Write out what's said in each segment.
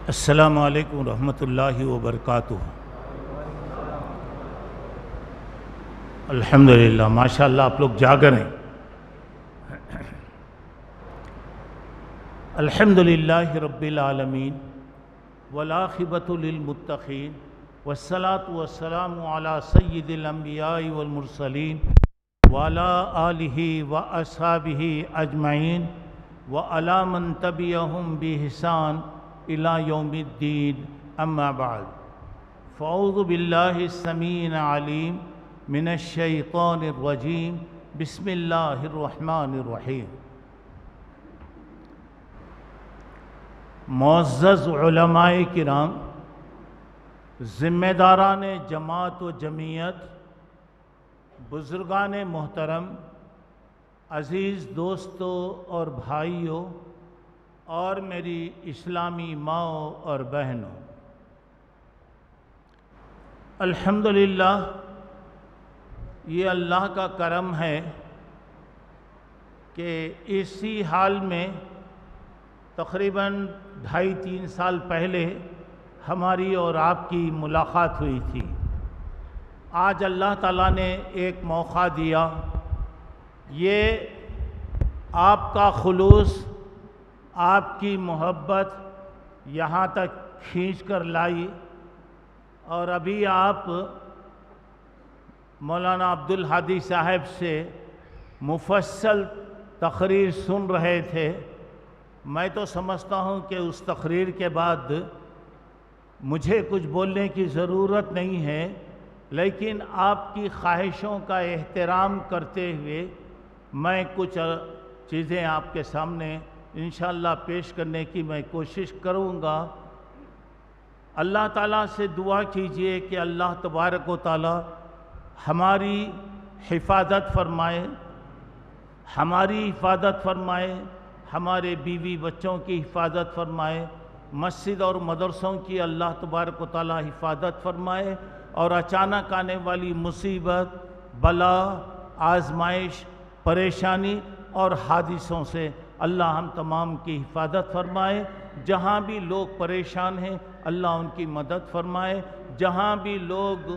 السلام علیکم ورحمۃ اللہ وبرکاتہ۔ الحمدللہ، ماشاءاللہ آپ لوگ جاگ رہے ہیں۔ الحمدللہ رب العالمین والعاقبۃ للمتقین والصلاۃ والسلام علی سید الانبیاء والمرسلین وعلی آلہ واصحابہ اجمعین وعلی من تبعہم بإحسان إلى يوم الدين، أما بعد فأعوذ بالله السميع العليم من الشيطان الرجيم، بسم الله الرحمن الرحيم۔ معزز علماء کرام، ذمہ داران جماعت و جمعیت، بزرگان محترم، عزیز دوستوں اور بھائیوں اور میری اسلامی ماؤں اور بہنوں، الحمدللہ یہ اللہ کا کرم ہے کہ اسی حال میں تقریباً 2.5-3 سال پہلے ہماری اور آپ کی ملاقات ہوئی تھی۔ آج اللہ تعالیٰ نے ایک موقع دیا، یہ آپ کا خلوص، آپ کی محبت یہاں تک کھینچ کر لائی، اور ابھی آپ مولانا عبدالہادی صاحب سے مفصل تقریر سن رہے تھے۔ میں تو سمجھتا ہوں کہ اس تقریر کے بعد مجھے کچھ بولنے کی ضرورت نہیں ہے، لیکن آپ کی خواہشوں کا احترام کرتے ہوئے میں کچھ چیزیں آپ کے سامنے انشاءاللہ پیش کرنے کی میں کوشش کروں گا۔ اللہ تعالیٰ سے دعا کیجئے کہ اللہ تبارک و تعالیٰ ہماری حفاظت فرمائے، ہمارے بیوی بچوں کی حفاظت فرمائے، مسجد اور مدرسوں کی اللہ تبارک و تعالیٰ حفاظت فرمائے، اور اچانک آنے والی مصیبت، بلا، آزمائش، پریشانی اور حادثوں سے اللہ ہم تمام کی حفاظت فرمائے۔ جہاں بھی لوگ پریشان ہیں اللہ ان کی مدد فرمائے، جہاں بھی لوگ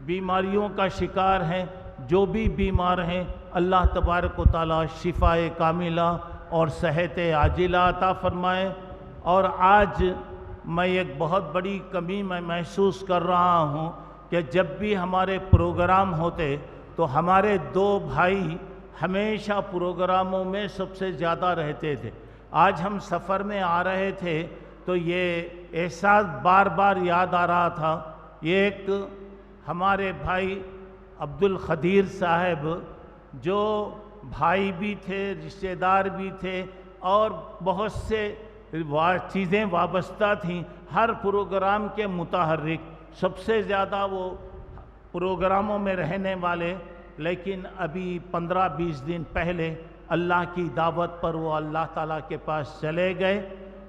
بیماریوں کا شکار ہیں، جو بھی بیمار ہیں اللہ تبارک و تعالیٰ شفائے کاملہ اور صحت عاجلہ عطا فرمائے۔ اور آج میں ایک بہت بڑی کمی میں محسوس کر رہا ہوں کہ جب بھی ہمارے پروگرام ہوتے تو ہمارے 2 بھائی ہمیشہ پروگراموں میں سب سے زیادہ رہتے تھے۔ آج ہم سفر میں آ رہے تھے تو یہ احساس بار بار یاد آ رہا تھا۔ یہ ایک ہمارے بھائی عبدالقدیر صاحب، جو بھائی بھی تھے، رشتہ دار بھی تھے، اور بہت سے چیزیں وابستہ تھیں، ہر پروگرام کے متحرک، سب سے زیادہ وہ پروگراموں میں رہنے والے، لیکن ابھی 15-20 دن پہلے اللہ کی دعوت پر وہ اللہ تعالیٰ کے پاس چلے گئے،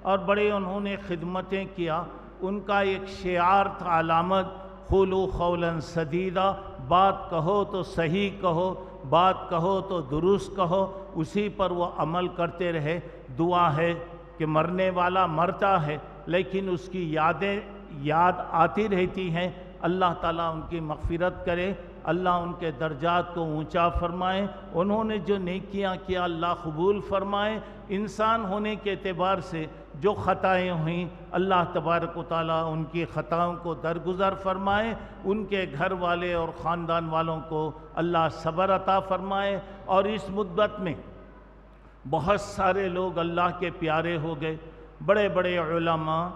اور بڑے انہوں نے خدمتیں کیا۔ ان کا ایک شعار تھا، علامت، قولوا قولا سدیدا، بات کہو تو صحیح کہو، بات کہو تو درست کہو، اسی پر وہ عمل کرتے رہے۔ دعا ہے کہ مرنے والا مرتا ہے لیکن اس کی یاد آتی رہتی ہیں، اللہ تعالیٰ ان کی مغفرت کرے، اللہ ان کے درجات کو اونچا فرمائے، انہوں نے جو نیکیاں کیا اللہ قبول فرمائے۔ انسان ہونے کے اعتبار سے جو خطائیں ہوئیں اللہ تبارک و تعالیٰ ان کی خطاؤں کو درگزر فرمائے، ان کے گھر والے اور خاندان والوں کو اللہ صبر عطا فرمائے۔ اور اس مدت میں بہت سارے لوگ اللہ کے پیارے ہو گئے، بڑے بڑے علماء،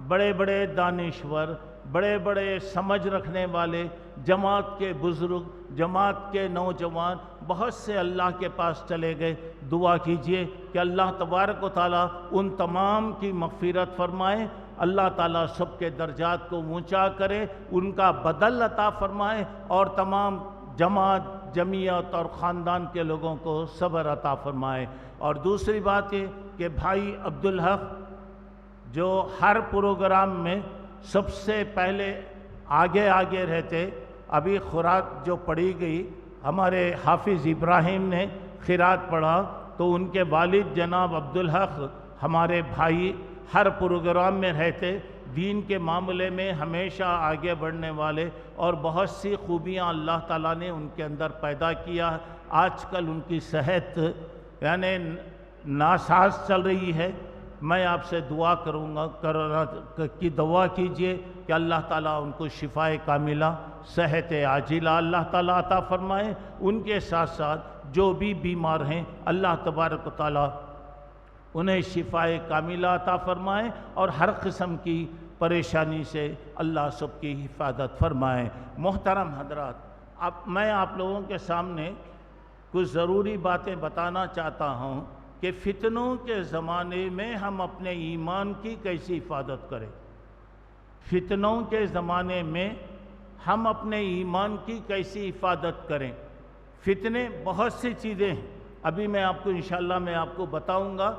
بڑے بڑے دانشور، بڑے بڑے سمجھ رکھنے والے، جماعت کے بزرگ، جماعت کے نوجوان، بہت سے اللہ کے پاس چلے گئے۔ دعا کیجئے کہ اللہ تبارک و تعالیٰ ان تمام کی مغفرت فرمائے، اللہ تعالیٰ سب کے درجات کو اونچا کرے، ان کا بدل عطا فرمائے، اور تمام جماعت، جمعیت اور خاندان کے لوگوں کو صبر عطا فرمائے۔ اور دوسری بات یہ کہ بھائی عبدالحق، جو ہر پروگرام میں سب سے پہلے آگے رہتے، ابھی خیرات جو پڑھی گئی، ہمارے حافظ ابراہیم نے خیرات پڑھا، تو ان کے والد جناب عبدالحق ہمارے بھائی ہر پروگرام میں رہتے، دین کے معاملے میں ہمیشہ آگے بڑھنے والے، اور بہت سی خوبیاں اللہ تعالیٰ نے ان کے اندر پیدا کیا۔ آج کل ان کی صحت یعنی ناساز چل رہی ہے۔ میں آپ سے دعا کروں گا کہ دعا کیجئے کہ اللہ تعالیٰ ان کو شفائے کاملہ، صحت عاجلہ اللہ تعالیٰ عطا فرمائے۔ ان کے ساتھ ساتھ جو بھی بیمار ہیں اللہ تبارک و تعالیٰ انہیں شفائے کاملہ عطا فرمائے، اور ہر قسم کی پریشانی سے اللہ سب کی حفاظت فرمائے۔ محترم حضرات، اب میں آپ لوگوں کے سامنے کچھ ضروری باتیں بتانا چاہتا ہوں کہ فتنوں کے زمانے میں ہم اپنے ایمان کی کیسی حفاظت کریں۔ فتنوں کے زمانے میں ہم اپنے ایمان کی کیسی حفاظت کریں۔ فتنے بہت سی چیزیں ہیں، ابھی میں آپ کو انشاءاللہ میں آپ کو بتاؤں گا،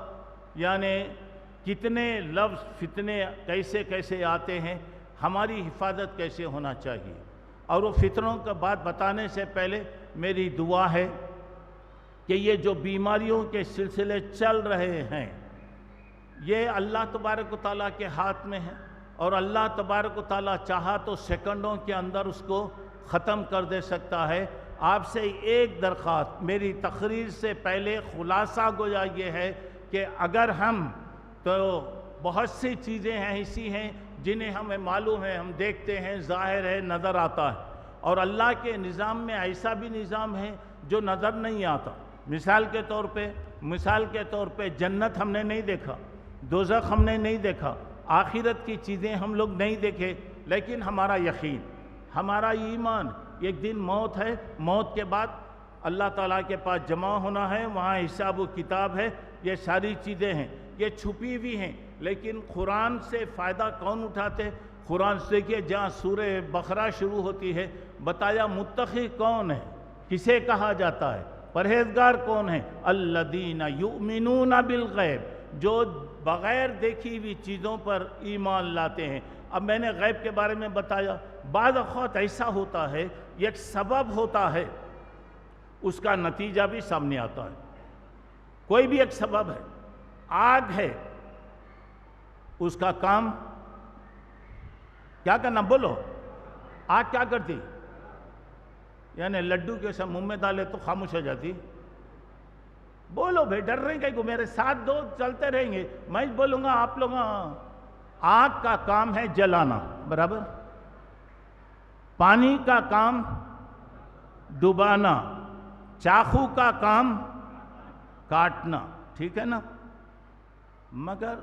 یعنی کتنے لفظ فتنے کیسے کیسے آتے ہیں، ہماری حفاظت کیسے ہونا چاہیے۔ اور وہ فتنوں کا بات بتانے سے پہلے میری دعا ہے کہ یہ جو بیماریوں کے سلسلے چل رہے ہیں یہ اللہ تبارک و تعالیٰ کے ہاتھ میں ہے، اور اللہ تبارک و تعالیٰ چاہا تو سیکنڈوں کے اندر اس کو ختم کر دے سکتا ہے۔ آپ سے ایک درخواست، میری تقریر سے پہلے خلاصہ گویا یہ ہے کہ اگر ہم تو بہت سی چیزیں ہیں ایسی ہیں جنہیں ہمیں معلوم ہے، ہم دیکھتے ہیں، ظاہر ہے، نظر آتا ہے، اور اللہ کے نظام میں ایسا بھی نظام ہے جو نظر نہیں آتا۔ مثال کے طور پہ جنت ہم نے نہیں دیکھا، دوزخ ہم نے نہیں دیکھا، آخرت کی چیزیں ہم لوگ نہیں دیکھے، لیکن ہمارا یقین، ہمارا ایمان، ایک دن موت ہے، موت کے بعد اللہ تعالیٰ کے پاس جمع ہونا ہے، وہاں حساب و کتاب ہے، یہ ساری چیزیں ہیں، یہ چھپی بھی ہیں، لیکن قرآن سے فائدہ کون اٹھاتے؟ قرآن سے دیکھیے جہاں سورہ بقرہ شروع ہوتی ہے، بتایا متقی کون ہے، کسے کہا جاتا ہے، پرہیزگار کون ہے؟ الذین یؤمنون بالغیب، جو بغیر دیکھی ہوئی چیزوں پر ایمان لاتے ہیں۔ اب میں نے غیب کے بارے میں بتایا، بعض اوقات ایسا ہوتا ہے، ایک سبب ہوتا ہے، اس کا نتیجہ بھی سامنے آتا ہے۔ کوئی بھی ایک سبب ہے، آگ ہے، اس کا کام کیا کرنا؟ بولو، آگ کیا کرتی؟ یعنی لڈو کے ساتھ منہ میں ڈالے تو خاموش ہو جاتی۔ بولو بھائی، ڈر رہے ہیں کہ میرے ساتھ دو چلتے رہیں گے، میں بولوں گا آپ لوگ۔ آگ کا کام ہے جلانا، برابر؟ پانی کا کام ڈبانا، چاقو کا کام کاٹنا، ٹھیک ہے نا؟ مگر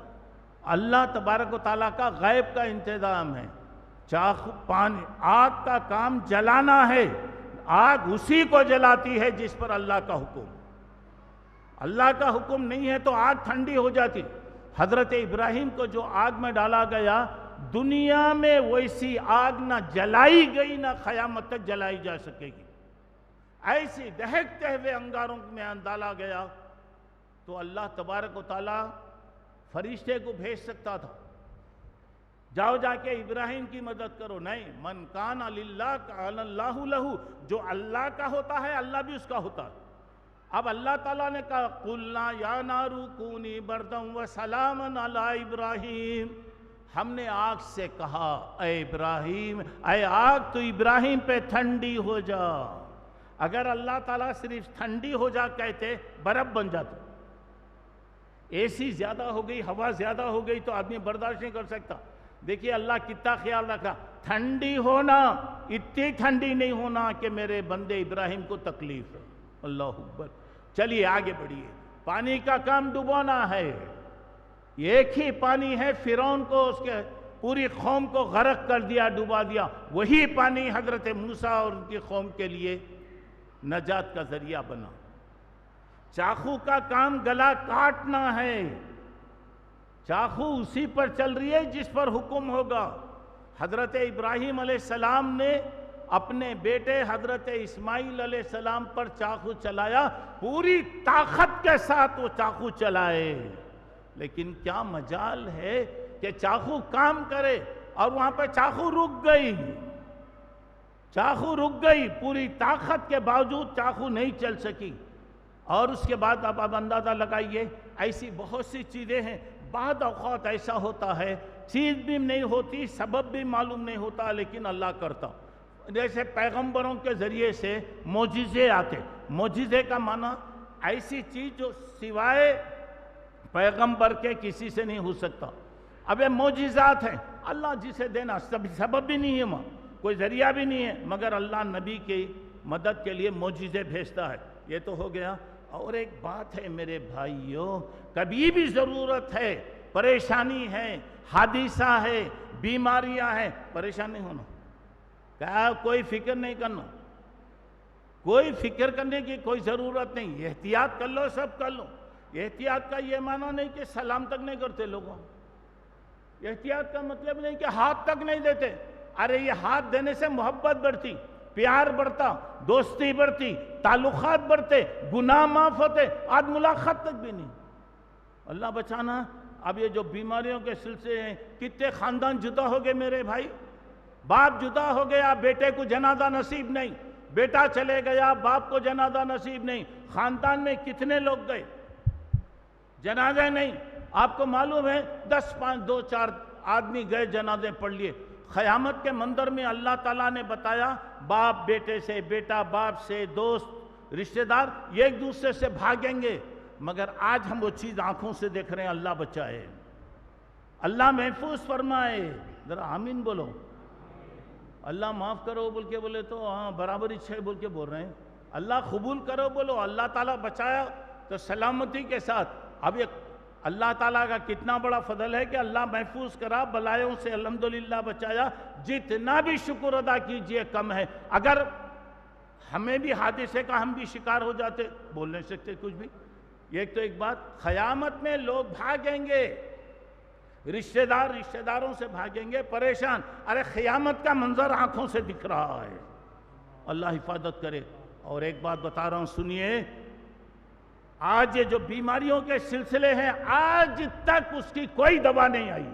اللہ تبارک و تعالیٰ کا غیب کا انتظام ہے، پانی، آگ کا کام جلانا ہے، آگ اسی کو جلاتی ہے جس پر اللہ کا حکم، اللہ کا حکم نہیں ہے تو آگ ٹھنڈی ہو جاتی۔ حضرت ابراہیم کو جو آگ میں ڈالا گیا، دنیا میں ویسی آگ نہ جلائی گئی نہ قیامت تک جلائی جا سکے گی، ایسی دہکتے ہوئے انگاروں میں ڈالا گیا، تو اللہ تبارک و تعالیٰ فرشتے کو بھیج سکتا تھا، جاؤ جا کے ابراہیم کی مدد کرو، نہیں، من کان للہ کان اللہ لہو، جو اللہ کا ہوتا ہے اللہ بھی اس کا ہوتا ہے۔ اب اللہ تعالیٰ نے کہا قُلْنَا يَا نَارُ كُونِي بَرْدًا وَسَلَامًا عَلَىٰ ابراہیم، ہم نے آگ سے کہا اے ابراہیم، اے آگ تو ابراہیم پہ ٹھنڈی ہو جا۔ اگر اللہ تعالیٰ صرف ٹھنڈی ہو جا کہتے، برف بن جاتا۔ اے سی زیادہ ہو گئی، ہوا زیادہ ہو گئی تو آدمی برداشت نہیں کر سکتا۔ دیکھیے اللہ کتنا خیال رکھا، ٹھنڈی ہونا، اتنی ٹھنڈی نہیں ہونا کہ میرے بندے ابراہیم کو تکلیف ہے۔ اللہ اکبر۔ چلیے آگے بڑھیے، پانی کا کام ڈبونا ہے، ایک ہی پانی ہے، فرعون کو اس کے پوری قوم کو غرق کر دیا، ڈبا دیا، وہی پانی حضرت موسیٰ اور ان کی قوم کے لیے نجات کا ذریعہ بنا۔ چاقو کا کام گلا کاٹنا ہے، چاقو اسی پر چل رہی ہے جس پر حکم ہوگا۔ حضرت ابراہیم علیہ السلام نے اپنے بیٹے حضرت اسماعیل علیہ السلام پر چاقو چلایا، پوری طاقت کے ساتھ وہ چاقو چلائے، لیکن کیا مجال ہے کہ چاقو کام کرے، اور وہاں پہ چاقو رک گئی، چاقو رک گئی، پوری طاقت کے باوجود چاقو نہیں چل سکی۔ اور اس کے بعد اب اندازہ لگائیے، ایسی بہت سی چیزیں ہیں بعض اوقات ایسا ہوتا ہے چیز بھی نہیں ہوتی، سبب بھی معلوم نہیں ہوتا، لیکن اللہ کرتا. جیسے پیغمبروں کے ذریعے سے معجزے آتے. معجزے کا معنی ایسی چیز جو سوائے پیغمبر کے کسی سے نہیں ہو سکتا. اب یہ معجزات ہیں، اللہ جسے دینا، سبب بھی نہیں ہے، وہاں کوئی ذریعہ بھی نہیں ہے، مگر اللہ نبی کی مدد کے لیے معجزے بھیجتا ہے. یہ تو ہو گیا. اور ایک بات ہے میرے بھائیوں، کبھی بھی ضرورت ہے، پریشانی ہے، حادثہ ہے، بیماریاں ہیں، پریشان نہیں ہونا. کہا کوئی فکر نہیں کرنا، کوئی فکر کرنے کی کوئی ضرورت نہیں. احتیاط کر لو، سب کر لو. احتیاط کا یہ معنی نہیں کہ سلام تک نہیں کرتے لوگوں. احتیاط کا مطلب نہیں کہ ہاتھ تک نہیں دیتے. ارے یہ ہاتھ دینے سے محبت بڑھتی، پیار بڑھتا، دوستی بڑھتی، تعلقات بڑھتے، گناہ معاف ہوتے. آج ملاقات تک بھی نہیں. اللہ بچانا. اب یہ جو بیماریوں کے سلسلے ہیں، کتنے خاندان جدا ہو گئے میرے بھائی. باپ جدا ہو گیا، بیٹے کو جنازہ نصیب نہیں. بیٹا چلے گیا، باپ کو جنازہ نصیب نہیں. خاندان میں کتنے لوگ گئے، جنازہ نہیں. آپ کو معلوم ہے 10 5 2 4 آدمی گئے، جنازے پڑھ لیے. قیامت کے منظر میں اللہ تعالیٰ نے بتایا باپ بیٹے سے، بیٹا باپ سے، دوست رشتہ دار یہ ایک دوسرے سے بھاگیں گے. مگر آج ہم وہ چیز آنکھوں سے دیکھ رہے ہیں. اللہ بچائے، اللہ محفوظ فرمائے. ذرا آمین بولو. اللہ معاف کرو بول کے بولے تو ہاں برابر اچھا ہے بول کے بول رہے ہیں. اللہ قبول کرو بولو. اللہ تعالیٰ بچایا تو سلامتی کے ساتھ. اب یہ اللہ تعالیٰ کا کتنا بڑا فضل ہے کہ اللہ محفوظ کرا، بلائیوں سے الحمدللہ بچایا. جتنا بھی شکر ادا کیجئے کم ہے. اگر ہمیں بھی حادثے کا ہم بھی شکار ہو جاتے، بول نہیں سکتے کچھ بھی. یہ تو ایک بات. قیامت میں لوگ بھاگیں گے، رشتہ داروں سے بھاگیں گے، پریشان. ارے قیامت کا منظر آنکھوں سے دکھ رہا ہے. اللہ حفاظت کرے. اور ایک بات بتا رہا ہوں سنیے، آج یہ جو بیماریوں کے سلسلے ہیں، آج تک اس کی کوئی دوا نہیں آئی.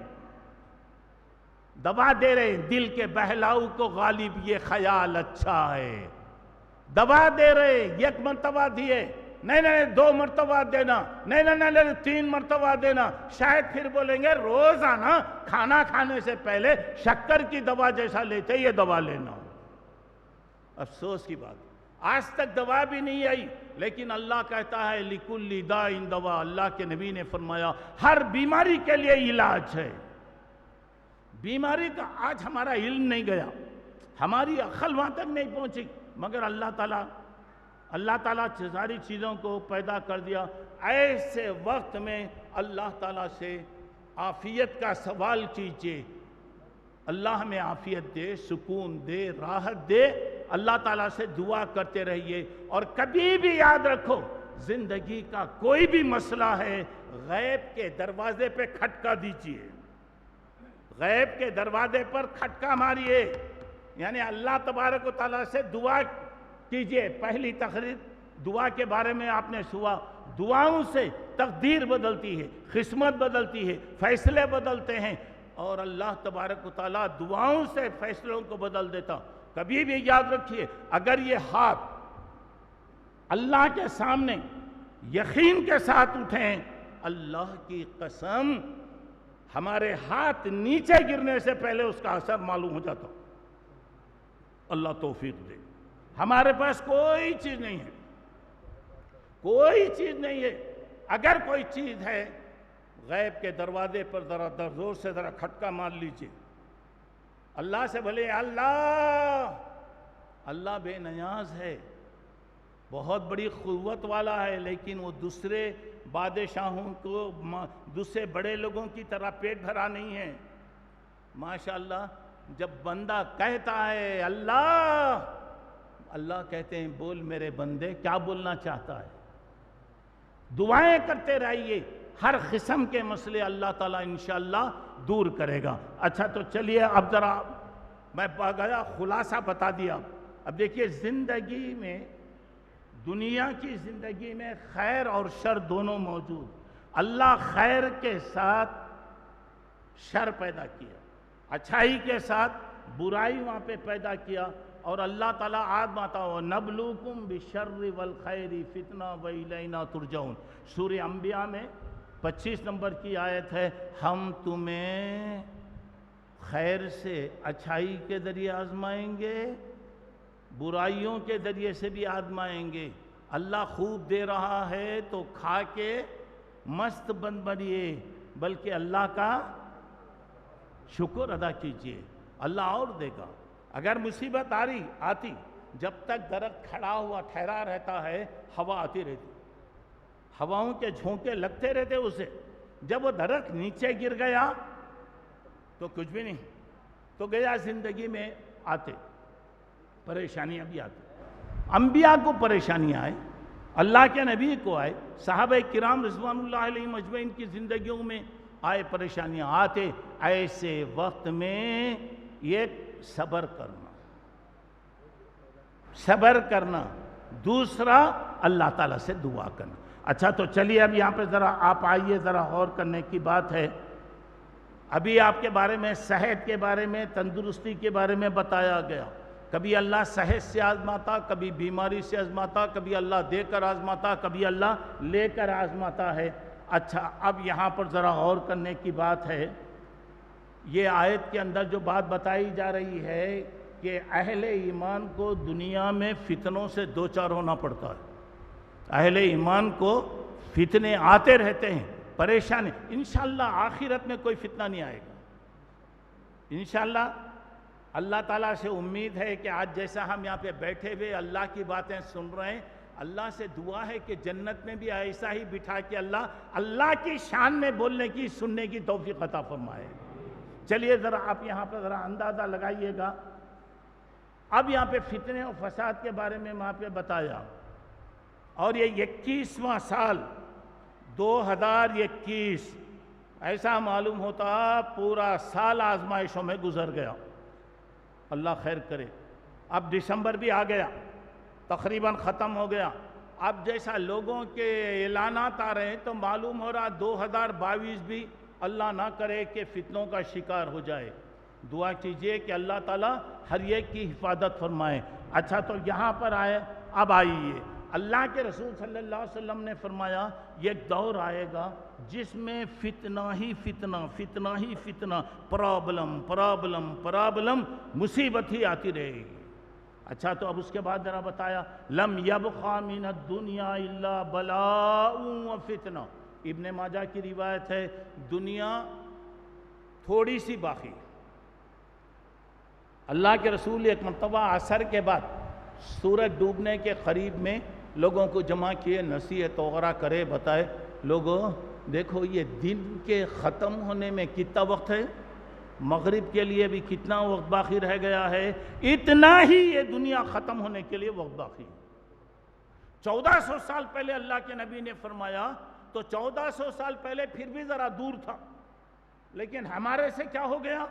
دوا دے رہے ہیں دل کے بہلاؤ کو غالب یہ خیال اچھا ہے. دوا دے رہے، ایک مرتبہ دیے، نہیں 2 مرتبہ دینا، نہیں 3 مرتبہ دینا. شاید پھر بولیں گے روزانہ کھانا کھانے سے پہلے شکر کی دوا جیسا لیتے یہ دوا لینا. افسوس کی بات، آج تک دوا بھی نہیں آئی. لیکن اللہ کہتا ہے لِكُلِّ دَاءٍ دوا. اللہ کے نبی نے فرمایا ہر بیماری کے لیے علاج ہے. بیماری کا آج ہمارا علم نہیں گیا، ہماری عقل وہاں تک نہیں پہنچی، مگر اللہ تعالیٰ ساری چیزوں کو پیدا کر دیا. ایسے وقت میں اللہ تعالیٰ سے عافیت کا سوال کیجئے. اللہ ہمیں عافیت دے، سکون دے، راحت دے. اللہ تعالیٰ سے دعا کرتے رہیے. اور کبھی بھی یاد رکھو، زندگی کا کوئی بھی مسئلہ ہے، غیب کے دروازے پہ کھٹکا دیجئے. غیب کے دروازے پر کھٹکا ماریے. یعنی اللہ تبارک و تعالیٰ سے دعا کیجئے. پہلی تقریر دعا کے بارے میں آپ نے سنا. دعاؤں سے تقدیر بدلتی ہے، قسمت بدلتی ہے، فیصلے بدلتے ہیں. اور اللہ تبارک و تعالیٰ دعاؤں سے فیصلوں کو بدل دیتا. کبھی بھی یاد رکھیے، اگر یہ ہاتھ اللہ کے سامنے یقین کے ساتھ اٹھیں، اللہ کی قسم ہمارے ہاتھ نیچے گرنے سے پہلے اس کا اثر معلوم ہو جاتا. اللہ توفیق دے. ہمارے پاس کوئی چیز نہیں ہے، کوئی چیز نہیں ہے. اگر کوئی چیز ہے، غیب کے دروازے پر ذرا زور سے ذرا کھٹکا مار لیجئے. اللہ سے بھلے اللہ بے نیاز ہے، بہت بڑی قوت والا ہے، لیکن وہ دوسرے بادشاہوں کو، دوسرے بڑے لوگوں کی طرح پیٹ بھرا نہیں ہے. ماشاءاللہ جب بندہ کہتا ہے اللہ کہتے ہیں بول میرے بندے کیا بولنا چاہتا ہے. دعائیں کرتے رہیے. ہر قسم کے مسئلے اللہ تعالیٰ انشاءاللہ دور کرے گا. اچھا تو چلیے اب ذرا میں گیا خلاصہ بتا دیا. اب دیکھیے زندگی میں، دنیا کی زندگی میں خیر اور شر دونوں موجود. اللہ خیر کے ساتھ شر پیدا کیا، اچھائی کے ساتھ برائی وہاں پہ پیدا کیا. اور اللہ تعالیٰ آج بتا ہو نبلوکم بالشر والخیر فتنہ وإلینا ترجعون. سورہ انبیاء میں 25 نمبر کی آیت ہے، ہم تمہیں خیر سے اچھائی کے ذریعے آزمائیں گے، برائیوں کے ذریعے سے بھی آزمائیں گے۔ اللہ خوب دے رہا ہے تو کھا کے مست بن بنیے، بلکہ اللہ کا شکر ادا کیجئے، اللہ اور دے گا۔ اگر مصیبت آتی، جب تک درخت کھڑا ہوا ٹھہرا رہتا ہے، ہوا آتی رہتی، ہواؤں کے جھونکے لگتے رہتے اسے۔ جب وہ درخت نیچے گر گیا تو کچھ بھی نہیں، تو گیا۔ زندگی میں آتے پریشانیاں بھی آتی، انبیاء کو پریشانیاں آئے، اللہ کے نبی کو آئے، صحابہ کرام رضوان اللہ علیہم اجمعین کی زندگیوں میں آئے پریشانیاں آتے۔ ایسے وقت میں یہ صبر کرنا، دوسرا اللہ تعالیٰ سے دعا کرنا۔ اچھا تو چلیے اب یہاں پہ ذرا آپ آئیے، ذرا غور کرنے کی بات ہے۔ ابھی آپ کے بارے میں، صحت کے بارے میں، تندرستی کے بارے میں بتایا گیا۔ کبھی اللہ صحت سے آزماتا، کبھی بیماری سے آزماتا، کبھی اللہ دے کر آزماتا، کبھی اللہ لے کر آزماتا ہے۔ اچھا اب یہاں پر ذرا غور کرنے کی بات ہے۔ یہ آیت کے اندر جو بات بتائی جا رہی ہے کہ اہل ایمان کو دنیا میں فتنوں سے دوچار ہونا پڑتا ہے، اہل ایمان کو فتنے آتے رہتے ہیں، پریشانی۔ انشاءاللہ آخرت میں کوئی فتنہ نہیں آئے گا انشاءاللہ۔ اللہ تعالیٰ سے امید ہے کہ آج جیسا ہم یہاں پہ بیٹھے ہوئے اللہ کی باتیں سن رہے ہیں، اللہ سے دعا ہے کہ جنت میں بھی ایسا ہی بٹھا کے اللہ کی شان میں بولنے کی، سننے کی توفیق عطا فرمائے۔ چلیے ذرا آپ یہاں پہ ذرا اندازہ لگائیے گا۔ اب یہاں پہ فتنے اور فساد کے بارے میں وہاں پہ بتایا، اور یہ 21واں سال 2021 ایسا معلوم ہوتا پورا سال آزمائشوں میں گزر گیا۔ اللہ خیر کرے۔ اب دسمبر بھی آ گیا، تقریباً ختم ہو گیا۔ اب جیسا لوگوں کے اعلانات آ رہے ہیں تو معلوم ہو رہا 2022 بھی اللہ نہ کرے کہ فتنوں کا شکار ہو جائے۔ دعا کیجئے کہ اللہ تعالیٰ ہر ایک کی حفاظت فرمائے۔ اچھا تو یہاں پر آئے، اب آئیے، اللہ کے رسول صلی اللہ علیہ وسلم نے فرمایا یہ دور آئے گا جس میں فتنہ ہی فتنہ، پرابلم، مصیبت ہی آتی رہے گی۔ اچھا تو اب اس کے بعد ذرا بتایا، لم یبقى من الدنیا الا بلاء و فتنہ۔ ابن ماجہ کی روایت ہے، دنیا تھوڑی سی باقی۔ اللہ کے رسول ایک مرتبہ عصر کے بعد سورج ڈوبنے کے قریب میں لوگوں کو جمع کیے، نصیحت وغیرہ کرے، بتائے لوگوں دیکھو یہ دن کے ختم ہونے میں کتنا وقت ہے، مغرب کے لیے بھی کتنا وقت باقی رہ گیا ہے، اتنا ہی یہ دنیا ختم ہونے کے لیے وقت باقی ہے۔ 1400 سال پہلے اللہ کے نبی نے فرمایا تو 1400 سال پہلے پھر بھی ذرا دور تھا، لیکن ہمارے سے کیا ہو گیا،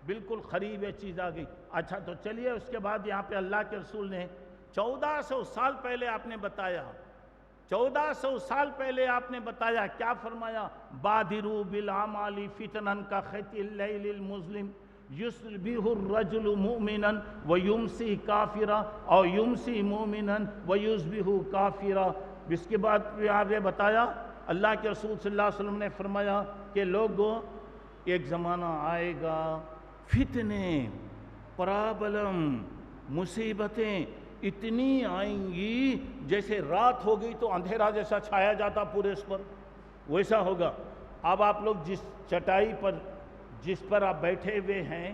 بالکل قریب یہ چیز آ گئی۔ اچھا تو چلیے اس کے بعد یہاں پہ اللہ کے رسول نے 1400 سال پہلے آپ نے بتایا، 1400 سال پہلے آپ نے بتایا کیا فرمایا، بادروا بالاعمال فتنا کخط اللیل المظلم یصبح الرجل مؤمنا ویمسی کافرا اور یمسی مؤمنا ویصبح کافرا۔ اس کے بعد آپ نے بتایا اللہ کے رسول صلی اللہ علیہ وسلم نے فرمایا کہ لوگوں ایک زمانہ آئے گا، فتنے، پرابلم، مصیبتیں اتنی آئیں گی جیسے رات ہو گئی تو اندھیرا جیسا چھایا جاتا پورے اس پر، ویسا ہوگا۔ اب آپ لوگ جس چٹائی پر جس پر آپ بیٹھے ہوئے ہیں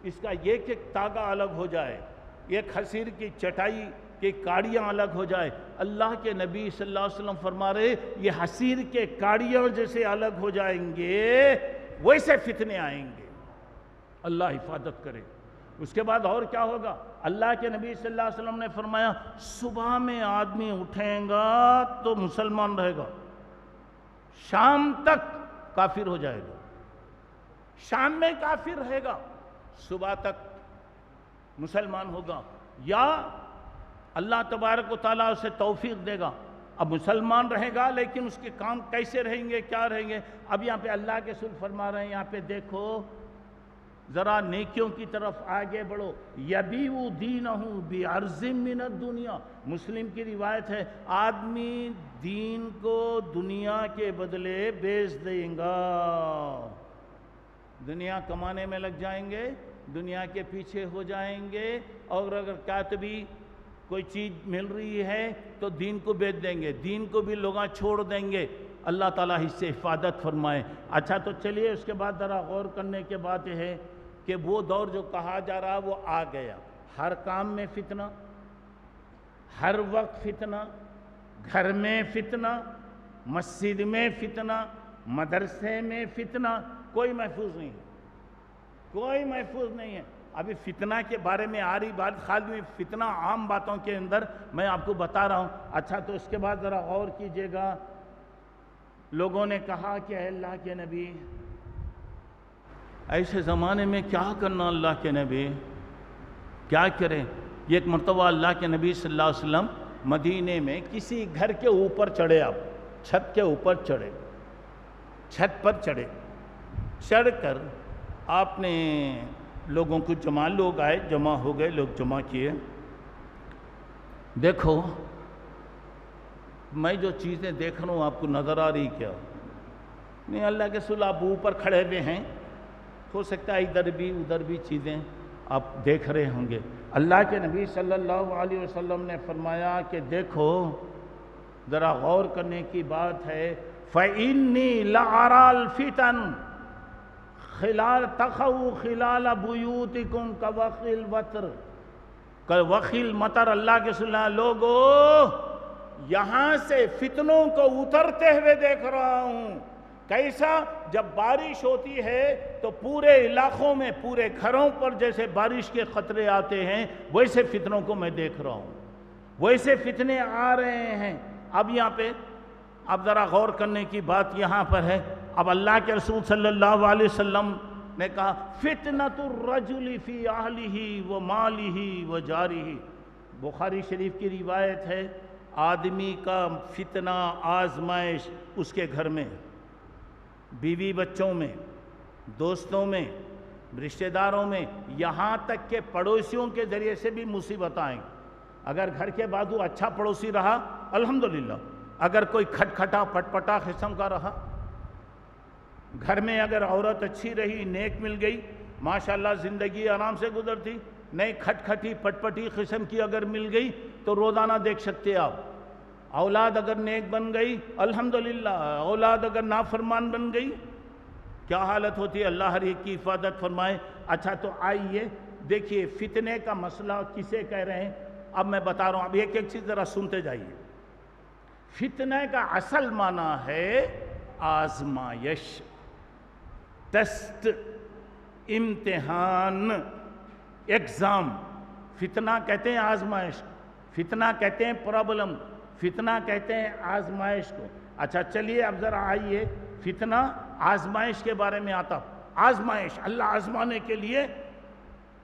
اس کا ایک ایک تاگا الگ ہو جائے، ایک حصیر کی چٹائی کی کاڑیاں الگ ہو جائے۔ اللہ کے نبی صلی اللہ علیہ وسلم فرما رہے یہ حصیر کے کاڑیاں جیسے الگ ہو جائیں گے ویسے فتنے آئیں گے، اللہ حفاظت کرے۔ اس کے بعد اور کیا ہوگا، اللہ کے نبی صلی اللہ علیہ وسلم نے فرمایا صبح میں آدمی اٹھیں گا تو مسلمان رہے گا، شام تک کافر ہو جائے گا، شام میں کافر رہے گا، صبح تک مسلمان ہوگا، یا اللہ تبارک و تعالیٰ اسے توفیق دے گا۔ اب مسلمان رہے گا لیکن اس کے کام کیسے رہیں گے، کیا رہیں گے۔ اب یہاں پہ اللہ کے رسول فرما رہے ہیں، یہاں پہ دیکھو ذرا نیکیوں کی طرف آگے بڑھو. یبیع دینہ بعرض من الدنیا. مسلم کی روایت ہے آدمی دین کو دنیا کے بدلے بیچ دیں گا. دنیا کمانے میں لگ جائیں گے, دنیا کے پیچھے ہو جائیں گے, اور اگر کاتبی کوئی چیز مل رہی ہے تو دین کو بیچ دیں گے, دین کو بھی لوگ چھوڑ دیں گے. اللہ تعالیٰ اس سے حفاظت فرمائے. اچھا تو چلیے اس کے بعد ذرا غور کرنے کے بات یہ ہے کہ وہ دور جو کہا جا رہا وہ آ گیا. ہر کام میں فتنہ, ہر وقت فتنہ, گھر میں فتنہ, مسجد میں فتنہ, مدرسے میں فتنہ, کوئی محفوظ نہیں ہے, کوئی محفوظ نہیں ہے. ابھی فتنہ کے بارے میں آ رہی بات, خالی فتنہ عام باتوں کے اندر میں آپ کو بتا رہا ہوں. اچھا تو اس کے بعد ذرا غور کیجئے گا. لوگوں نے کہا کہ اے اللہ کے نبی, ایسے زمانے میں کیا کرنا اللہ کے نبی, کیا کریں. یہ ایک مرتبہ اللہ کے نبی صلی اللہ علیہ وسلم مدینے میں کسی گھر کے اوپر چڑھے, آپ چھت کے اوپر چڑھے, چھت پر چڑھے, چڑھ کر آپ نے لوگوں کو لوگ آئے, جمع ہو گئے, لوگ جمع کیے. دیکھو میں جو چیزیں دیکھ رہا ہوں آپ کو نظر آ رہی کیا؟ نہیں, اللہ کے رسول آپ اوپر کھڑے ہوئے ہیں, ہو سکتا ہے ادھر بھی ادھر بھی چیزیں آپ دیکھ رہے ہوں گے. اللہ کے نبی صلی اللہ علیہ وسلم نے فرمایا کہ دیکھو ذرا غور کرنے کی بات ہے. فَإِنِّي لَأَرَى الْفِتَنَ تَخَوْ خِلَالَ بُيُوتِكُمْ كَوَخِّ الْوَتْرِ كَوَخِّ الْمَطَرِ. اللہ کے سننا لوگو, یہاں سے فتنوں کو اترتے ہوئے دیکھ رہا ہوں. کیسا؟ جب بارش ہوتی ہے تو پورے علاقوں میں, پورے گھروں پر جیسے بارش کے خطرے آتے ہیں ویسے فتنوں کو میں دیکھ رہا ہوں, ویسے فتنے آ رہے ہیں. اب یہاں پہ اب ذرا غور کرنے کی بات یہاں پر ہے. اب اللہ کے رسول صلی اللہ علیہ وسلم نے کہا فتنۃ الرجل فی اہلہ و مالہ و جارہ. بخاری شریف کی روایت ہے آدمی کا فتنہ, آزمائش اس کے گھر میں, بیوی بچوں میں, دوستوں میں, رشتہ داروں میں, یہاں تک کہ پڑوسیوں کے ذریعے سے بھی مصیبت آئیں. اگر گھر کے بازو اچھا پڑوسی رہا الحمدللہ, اگر کوئی کھٹکھٹا پٹپٹا قسم کا رہا, گھر میں اگر عورت اچھی رہی, نیک مل گئی, ماشاءاللہ زندگی آرام سے گزرتی. نہیں, کھٹکھٹی پٹپٹی قسم کی اگر مل گئی تو روزانہ دیکھ سکتے آپ. اولاد اگر نیک بن گئی الحمدللہ, اولاد اگر نافرمان بن گئی کیا حالت ہوتی ہے. اللہ ہر ایک کی حفاظت فرمائے. اچھا تو آئیے دیکھیے فتنے کا مسئلہ کسے کہہ رہے ہیں اب میں بتا رہا ہوں. اب ایک ایک چیز ذرا سنتے جائیے. فتنے کا اصل معنی ہے آزمائش, ٹیسٹ, امتحان, ایگزام. فتنہ کہتے ہیں آزمائش, فتنہ کہتے ہیں پرابلم, فتنہ کہتے ہیں آزمائش کو. اچھا چلیے اب ذرا آئیے فتنہ آزمائش کے بارے میں آتا. آزمائش اللہ آزمانے کے لیے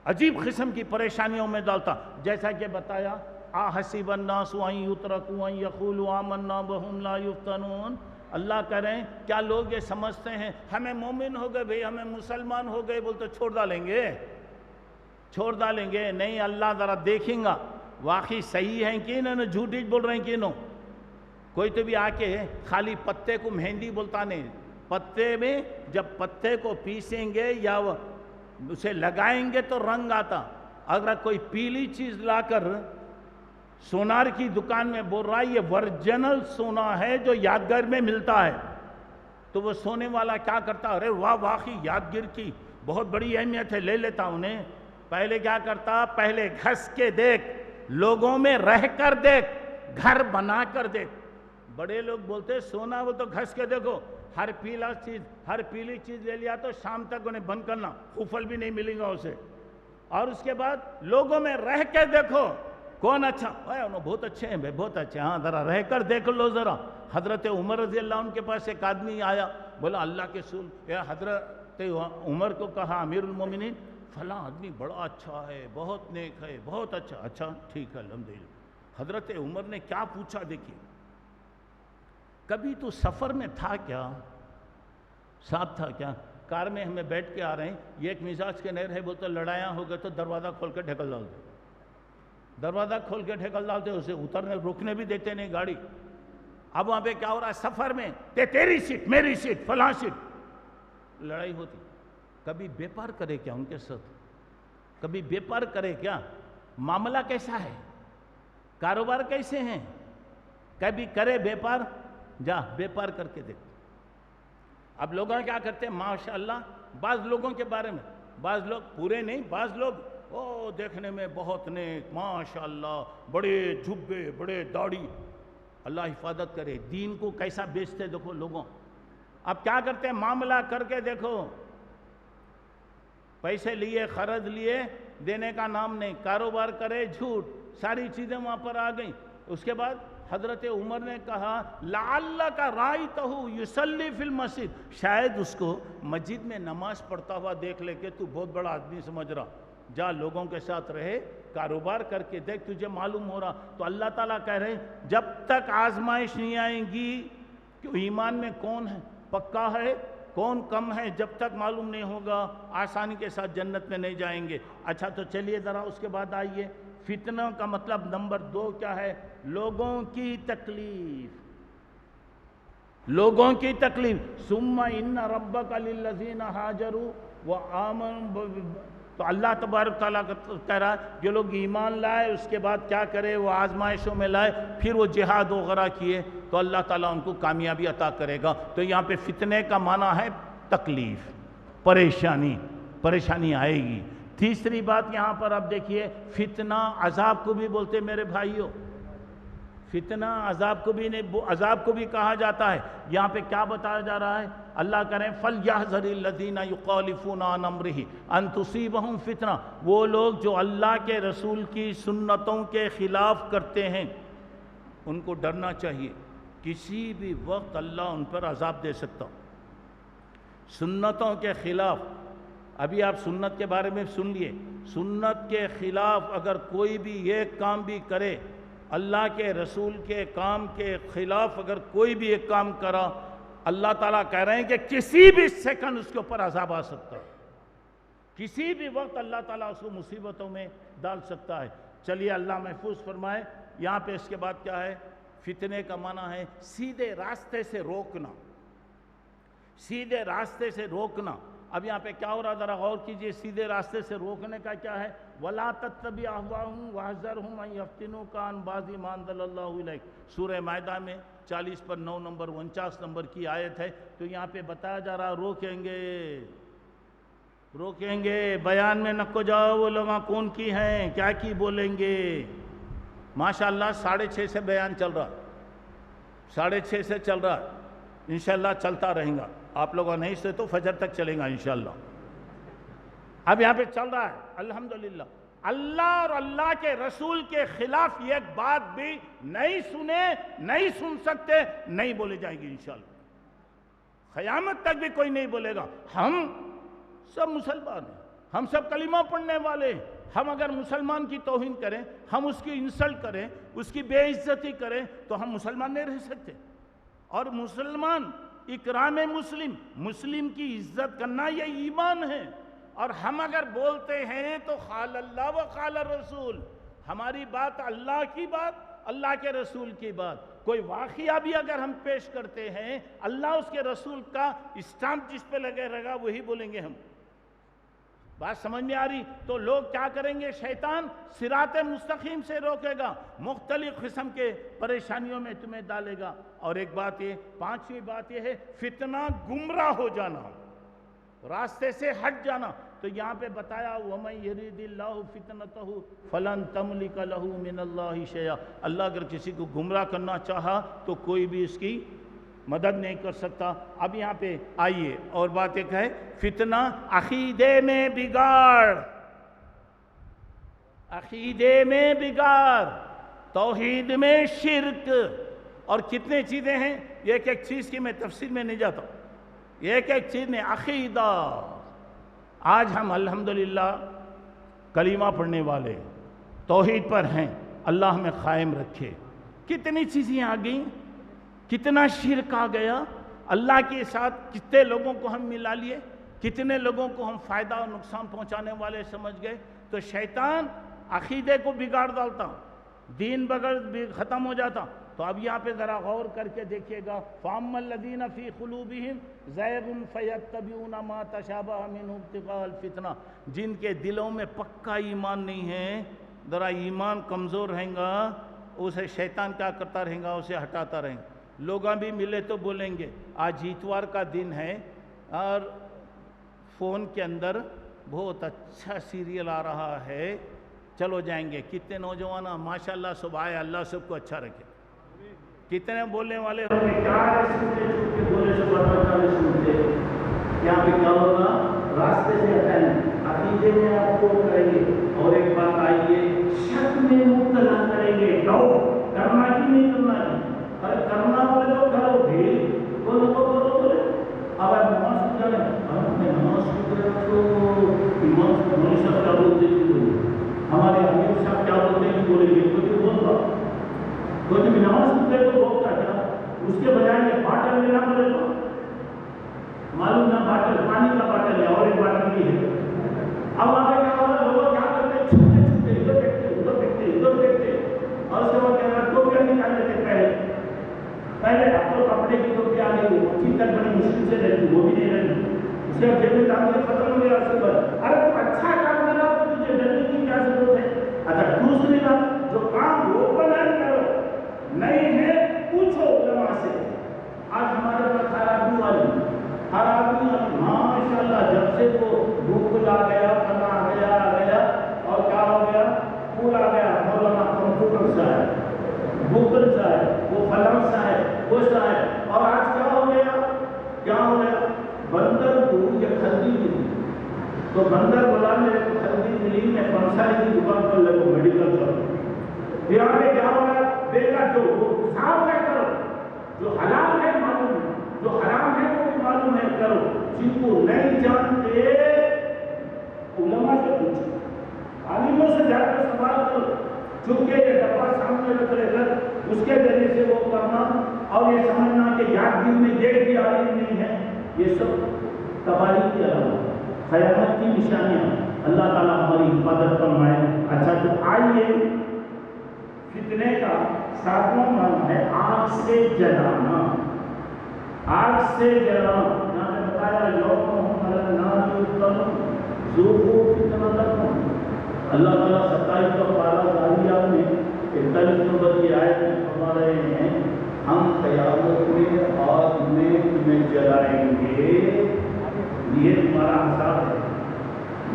عجیب قسم کی پریشانیوں میں ڈالتا. جیسا کہ بتایا احسب الناس ان یترکوا ان یقولوا آمنا وهم لا یفتنون. اللہ کہہ رہے ہیں کیا لوگ یہ سمجھتے ہیں ہمیں مومن ہو گئے بھئی, ہمیں مسلمان ہو گئے بولتے چھوڑ ڈالیں گے, چھوڑ ڈالیں گے؟ نہیں, اللہ ذرا دیکھیں گا واقعی صحیح ہیں کہ انہوں نے جھوٹ ہی بول رہے ہیں کہ انہوں. کوئی تو بھی آ کے خالی پتے کو مہندی بولتا نہیں. پتے میں جب پتے کو پیسیں گے یا اسے لگائیں گے تو رنگ آتا. اگر کوئی پیلی چیز لا کر سونار کی دکان میں بول رہا ہے یہ ورجنل سونا ہے جو یادگار میں ملتا ہے, تو وہ سونے والا کیا کرتا, ارے واہ واقعی یادگار کی بہت بڑی اہمیت ہے, لے لیتا انہیں. پہلے کیا کرتا, پہلے گھس کے دیکھ, لوگوں میں رہ کر دیکھ, گھر بنا کر دیکھ. بڑے لوگ بولتے سونا وہ تو گھس کے دیکھو, ہر پیلی چیز لے لیا تو شام تک انہیں بند کرنا, خوفل بھی نہیں ملے گا اسے. اور اس کے بعد لوگوں میں رہ کے دیکھو کون اچھا, بہت اچھے ہیں بہت اچھے, ہاں ذرا رہ کر دیکھ لو ذرا. حضرت عمر رضی اللہ عنہ کے پاس ایک آدمی آیا, بولا اللہ کے رسول, حضرت عمر کو کہا امیر المومنین فلاں آدمی بڑا اچھا ہے, بہت نیک ہے, بہت اچھا. اچھا ٹھیک ہے الحمدللہ. حضرت عمر نے کیا پوچھا دیکھیے, کبھی تو سفر میں تھا کیا, ساتھ تھا کیا؟ کار میں ہمیں بیٹھ کے آ رہے ہیں، یہ ایک مزاج کے نیر ہے، بولتے لڑائیاں ہو گئے تو دروازہ کھول کے ڈھکل ڈالتے، دروازہ کھول کے ڈھکل ڈالتے، اسے اترنے رکنے بھی دیتے نہیں گاڑی۔ اب وہاں پہ کیا ہو رہا ہے؟ سفر میں تیری سیٹ میری سیٹ فلاں سیٹ، لڑائی ہوتی۔ کبھی بیپار کرے کیا ان کے ساتھ؟ کبھی بیپار کرے کیا؟ معاملہ کیسا ہے؟ کاروبار کیسے ہیں؟ کبھی کرے بیپار؟ جا بیپار کر کے دیکھ۔ اب لوگوں کیا کرتے ہیں ماشاءاللہ، بعض لوگوں کے بارے میں، بعض لوگ پورے نہیں، بعض لوگ دیکھنے میں بہت نیک ماشاءاللہ، بڑے جھبے بڑے داڑھی، اللہ حفاظت کرے، دین کو کیسا بیچتے دیکھو لوگوں۔ اب کیا کرتے ہیں؟ معاملہ کر کے دیکھو، پیسے لیے خرچ لیے، دینے کا نام نہیں، کاروبار کرے جھوٹ، ساری چیزیں وہاں پر آ گئیں۔ اس کے بعد حضرت عمر نے کہا لعلک رأیتہ یصلی فی المسجد، شاید اس کو مسجد میں نماز پڑھتا ہوا دیکھ لے کہ تو بہت بڑا آدمی سمجھ رہا، جا لوگوں کے ساتھ رہے، کاروبار کر کے دیکھ، تجھے معلوم ہو رہا۔ تو اللہ تعالیٰ کہہ رہے ہیں جب تک آزمائش نہیں آئیں گی کہ ایمان میں کون ہے پکا ہے کون کم ہے، جب تک معلوم نہیں ہوگا آسانی کے ساتھ جنت میں نہیں جائیں گے۔ اچھا تو چلیے ذرا اس کے بعد آئیے، فتنہ کا مطلب نمبر 2 کیا ہے؟ لوگوں کی تکلیف، لوگوں کی تکلیف۔ ثم ان ربک للذین ہاجروا وآمنوا، تو اللہ تبارک تعالیٰ کہہ رہا ہے جو لوگ ایمان لائے اس کے بعد کیا کرے؟ وہ آزمائشوں میں لائے، پھر وہ جہاد وغیرہ کیے تو اللہ تعالیٰ ان کو کامیابی عطا کرے گا۔ تو یہاں پہ فتنے کا معنی ہے تکلیف، پریشانی، پریشانی آئے گی۔ تیسری بات یہاں پر آپ دیکھیے، فتنہ عذاب کو بھی بولتے میرے بھائیوں، فتنہ عذاب کو بھی نہیں، عذاب کو بھی کہا جاتا ہے۔ یہاں پہ کیا بتایا جا رہا ہے؟ اللہ کریں فَلْيَحْذَرِ الَّذِينَ يُخَالِفُونَ عَنْ أَمْرِهِ أَن تُصِيبَهُمْ فِتْنَةٌ، وہ لوگ جو اللہ کے رسول کی سنتوں کے خلاف کرتے ہیں ان کو ڈرنا چاہیے، کسی بھی وقت اللہ ان پر عذاب دے سکتا۔ سنتوں کے خلاف، ابھی آپ سنت کے بارے میں سن لیے، سنت کے خلاف اگر کوئی بھی ایک کام بھی کرے، اللہ کے رسول کے کام کے خلاف اگر کوئی بھی ایک کام کرا، اللہ تعالیٰ کہہ رہے ہیں کہ کسی بھی سیکنڈ اس کے اوپر عذاب آ سکتا ہے، کسی بھی وقت اللہ تعالیٰ اس کو مصیبتوں میں ڈال سکتا ہے۔ چلیے اللہ محفوظ فرمائے۔ یہاں پہ اس کے بعد کیا ہے؟ فتنے کا معنی ہے سیدھے راستے سے روکنا، سیدھے راستے سے روکنا۔ اب یہاں پہ کیا ہو رہا ذرا غور کیجئے، سیدھے راستے سے روکنے کا کیا ہے؟ وَلَا تَتَّبِعْ أَهْوَاءَهُمْ وَاحْذَرْهُمْ أَن يَفْتِنُوكَ عَن بَعْضِ مَا أَنزَلَ اللَّهُ إِلَيْكَ۔ سورہ مائدہ میں 40 پر 9 نمبر 49 نمبر کی آیت ہے۔ تو یہاں پہ بتایا جا رہا روکیں گے، روکیں گے، بیان میں نہ کو جاؤ وہ لوگ کون کی ہیں، کیا کی بولیں گے۔ ماشاءاللہ 6:30 سے بیان چل رہا، 6:30 سے چل رہا، انشاءاللہ چلتا رہیں گا، آپ لوگوں نہیں سے تو فجر تک چلیں گا انشاءاللہ۔ اب یہاں پہ چل رہا ہے الحمدللہ، اللہ اور اللہ کے رسول کے خلاف ایک بات بھی نہیں سنے، نہیں سن سکتے، نہیں بولے جائے گی انشاءاللہ، قیامت تک بھی کوئی نہیں بولے گا۔ ہم سب مسلمان ہیں، ہم سب کلمہ پڑھنے والے ہیں، ہم اگر مسلمان کی توہین کریں، ہم اس کی انسلٹ کریں، اس کی بے عزتی کریں تو ہم مسلمان نہیں رہ سکتے۔ اور مسلمان اکرام مسلم، مسلم کی عزت کرنا یہ ایمان ہے۔ اور ہم اگر بولتے ہیں تو قال اللہ و قال الرسول، ہماری بات اللہ کی بات، اللہ کے رسول کی بات۔ کوئی واقعہ بھی اگر ہم پیش کرتے ہیں، اللہ اس کے رسول کا اسٹامپ جس پہ لگے رہے گا وہی بولیں گے ہم۔ بات سمجھ میں آ رہی؟ تو لوگ کیا کریں گے؟ شیطان صراط مستقیم سے روکے گا، مختلف قسم کے پریشانیوں میں تمہیں ڈالے گا۔ اور ایک بات یہ، 5ویں بات یہ ہے فتنہ گمراہ ہو جانا، راستے سے ہٹ جانا۔ تو یہاں پہ بتایا وَمَن يَرِدِ اللَّهُ فِتْنَتَهُ فَلَن تَمْلِكَ لَهُ مِنَ اللَّهِ شَيْئًا، اللہ اگر کسی کو گمراہ کرنا چاہا تو کوئی بھی اس کی مدد نہیں کر سکتا۔ اب یہاں پہ آئیے اور بات ایک ہے، فتنہ عقیدے میں بگاڑ، عقیدے میں بگاڑ، توحید میں شرک، اور کتنے چیزیں ہیں، ایک ایک چیز کی میں تفصیل میں نہیں جاتا ہوں، ایک ایک چیز میں عقیدہ۔ آج ہم الحمدللہ کلمہ پڑھنے والے توحید پر ہیں، اللہ ہمیں قائم رکھے۔ کتنی چیزیں آ گئیں، کتنا شرک آ گیا، اللہ کے ساتھ کتنے لوگوں کو ہم ملا لیے، کتنے لوگوں کو ہم فائدہ اور نقصان پہنچانے والے سمجھ گئے. تو شیطان عقیدے کو بگاڑ ڈالتا، دین بغیر ختم ہو جاتا. تو اب یہاں پہ ذرا غور کر کے دیکھیے گا، فَأَمَّا الَّذِينَ فِي قُلُوبِهِمْ زَيْغٌ فَيَتَّبِعُونَ مَا تَشَابَهَ مِنْهُ ابْتِغَاءَ الْفِتْنَةِ، جن کے دلوں میں پکا ایمان نہیں ہے، ذرا ایمان کمزور رہیں گا، اسے شیطان کیا کرتا رہیں گا، اسے ہٹاتا رہیں گا. لوگاں بھی ملے تو بولیں گے آج اتوار کا دن ہے اور فون کے اندر بہت اچھا سیریل آ رہا ہے، چلو جائیں گے. کتنے نوجوان ماشاءاللہ صبح آئے، اللہ سب کو اچھا رکھے. کتنے بولنے والے یہاں پہ کیا ہوگا، راستے سے ہٹائیں، عقیدے میں آپ کو کریں گے. اور ایک بات آئیے، شک میں مبتلا کریں گے. کرنا کی نہیں کرنا ہے، اگر کرنا بولے تو کرو بھی، بولو تو کرو بولے. اب آپ نماز کو جانے، نماز کو کرے تو امام صاحب کیا بولتے ہیں، ہمارے امیر صاحب کیا بولتے ہیں، بولیں گے کچھ بول رہا تو جب نماز پڑھے تو بولتا کیا، اس کے بجائے یہ باٹل لینا پڑے تو معلوم نہ، باٹل پانی کا باٹل ہے اور ایک باٹل بھی ہے. اب وہاں پہ کیا ہوگا، لوگ کیا کرتے ہیں، چھوٹے چھوٹے ادھر دیکھتے ادھر دیکھتے ادھر دیکھتے، اور اس کے بعد کیا کرتے ٹوپیاں نکال لیتے. پہلے اب تو کپڑے کی ٹوپی آ گئی، وہ چیز تک بڑی مشکل سے رہتی، وہ بھی نہیں رہتی. اس کے جیب میں دام ختم ہو گیا. اس کے بعد ارے تو اچھا کام کرنا تو تجھے ڈرنے کی کیا ضرورت ہے. اچھا دوسری بات، جو کام اوپن ہے کرو، نہیں ہے پوچھو علماء سے. آج ہمارے پاس ہر آدمی ماشاءاللہ جب سے وہ گوگل آ گیا، فلاں آ گیا اور کیا ہو گیا، پھول آ گیا، مولانا کمپیوٹر سے ہے، گوگل سے ہے، وہ فلاں سے ہے، وہ سے ہے. اور آج کیا ہو گیا، بندر کو یہ خریدی ملی تو بندر بولا میرے کو خریدی ملی، میں پنسائی کی دکان پر لگو میڈیکل شاپ. یہاں پہ کیا ہو گیا، بیٹا جو صاف ہے کرو، جو حلال ہے معلوم ہے، جو حرام ہے وہ بھی معلوم ہے کرو. جن کو نہیں جانتے علماء سے پوچھو، عالموں سے جا کر سوال کرو. چونکہ یہ ڈبہ سامنے رکھ لے کر اس کے ذریعے سے وہ کرنا اور یہ سمجھنا کہ یاد دل میں دیکھ بھی عالم نہیں ہے، یہ سب تباہی کی علامت، خیانت کی نشانیاں. اللہ تعالیٰ ہماری حفاظت فرمائے. اچھا تو آئیے، فتنے کا 7واں نام ہے آگ سے جلانا. آگ سے جلانا، یہاں نے بتایا یوم النار یفتن ذوقوا فتنتکم. اللہ تعالیٰ 27 کا پارہ زاریات میں 41 نمبر کی آیت میں فرما رہے ہیں ہم قیامت میں آگ میں تمہیں جلائیں گے. یہ تمہارا عذاب ہے،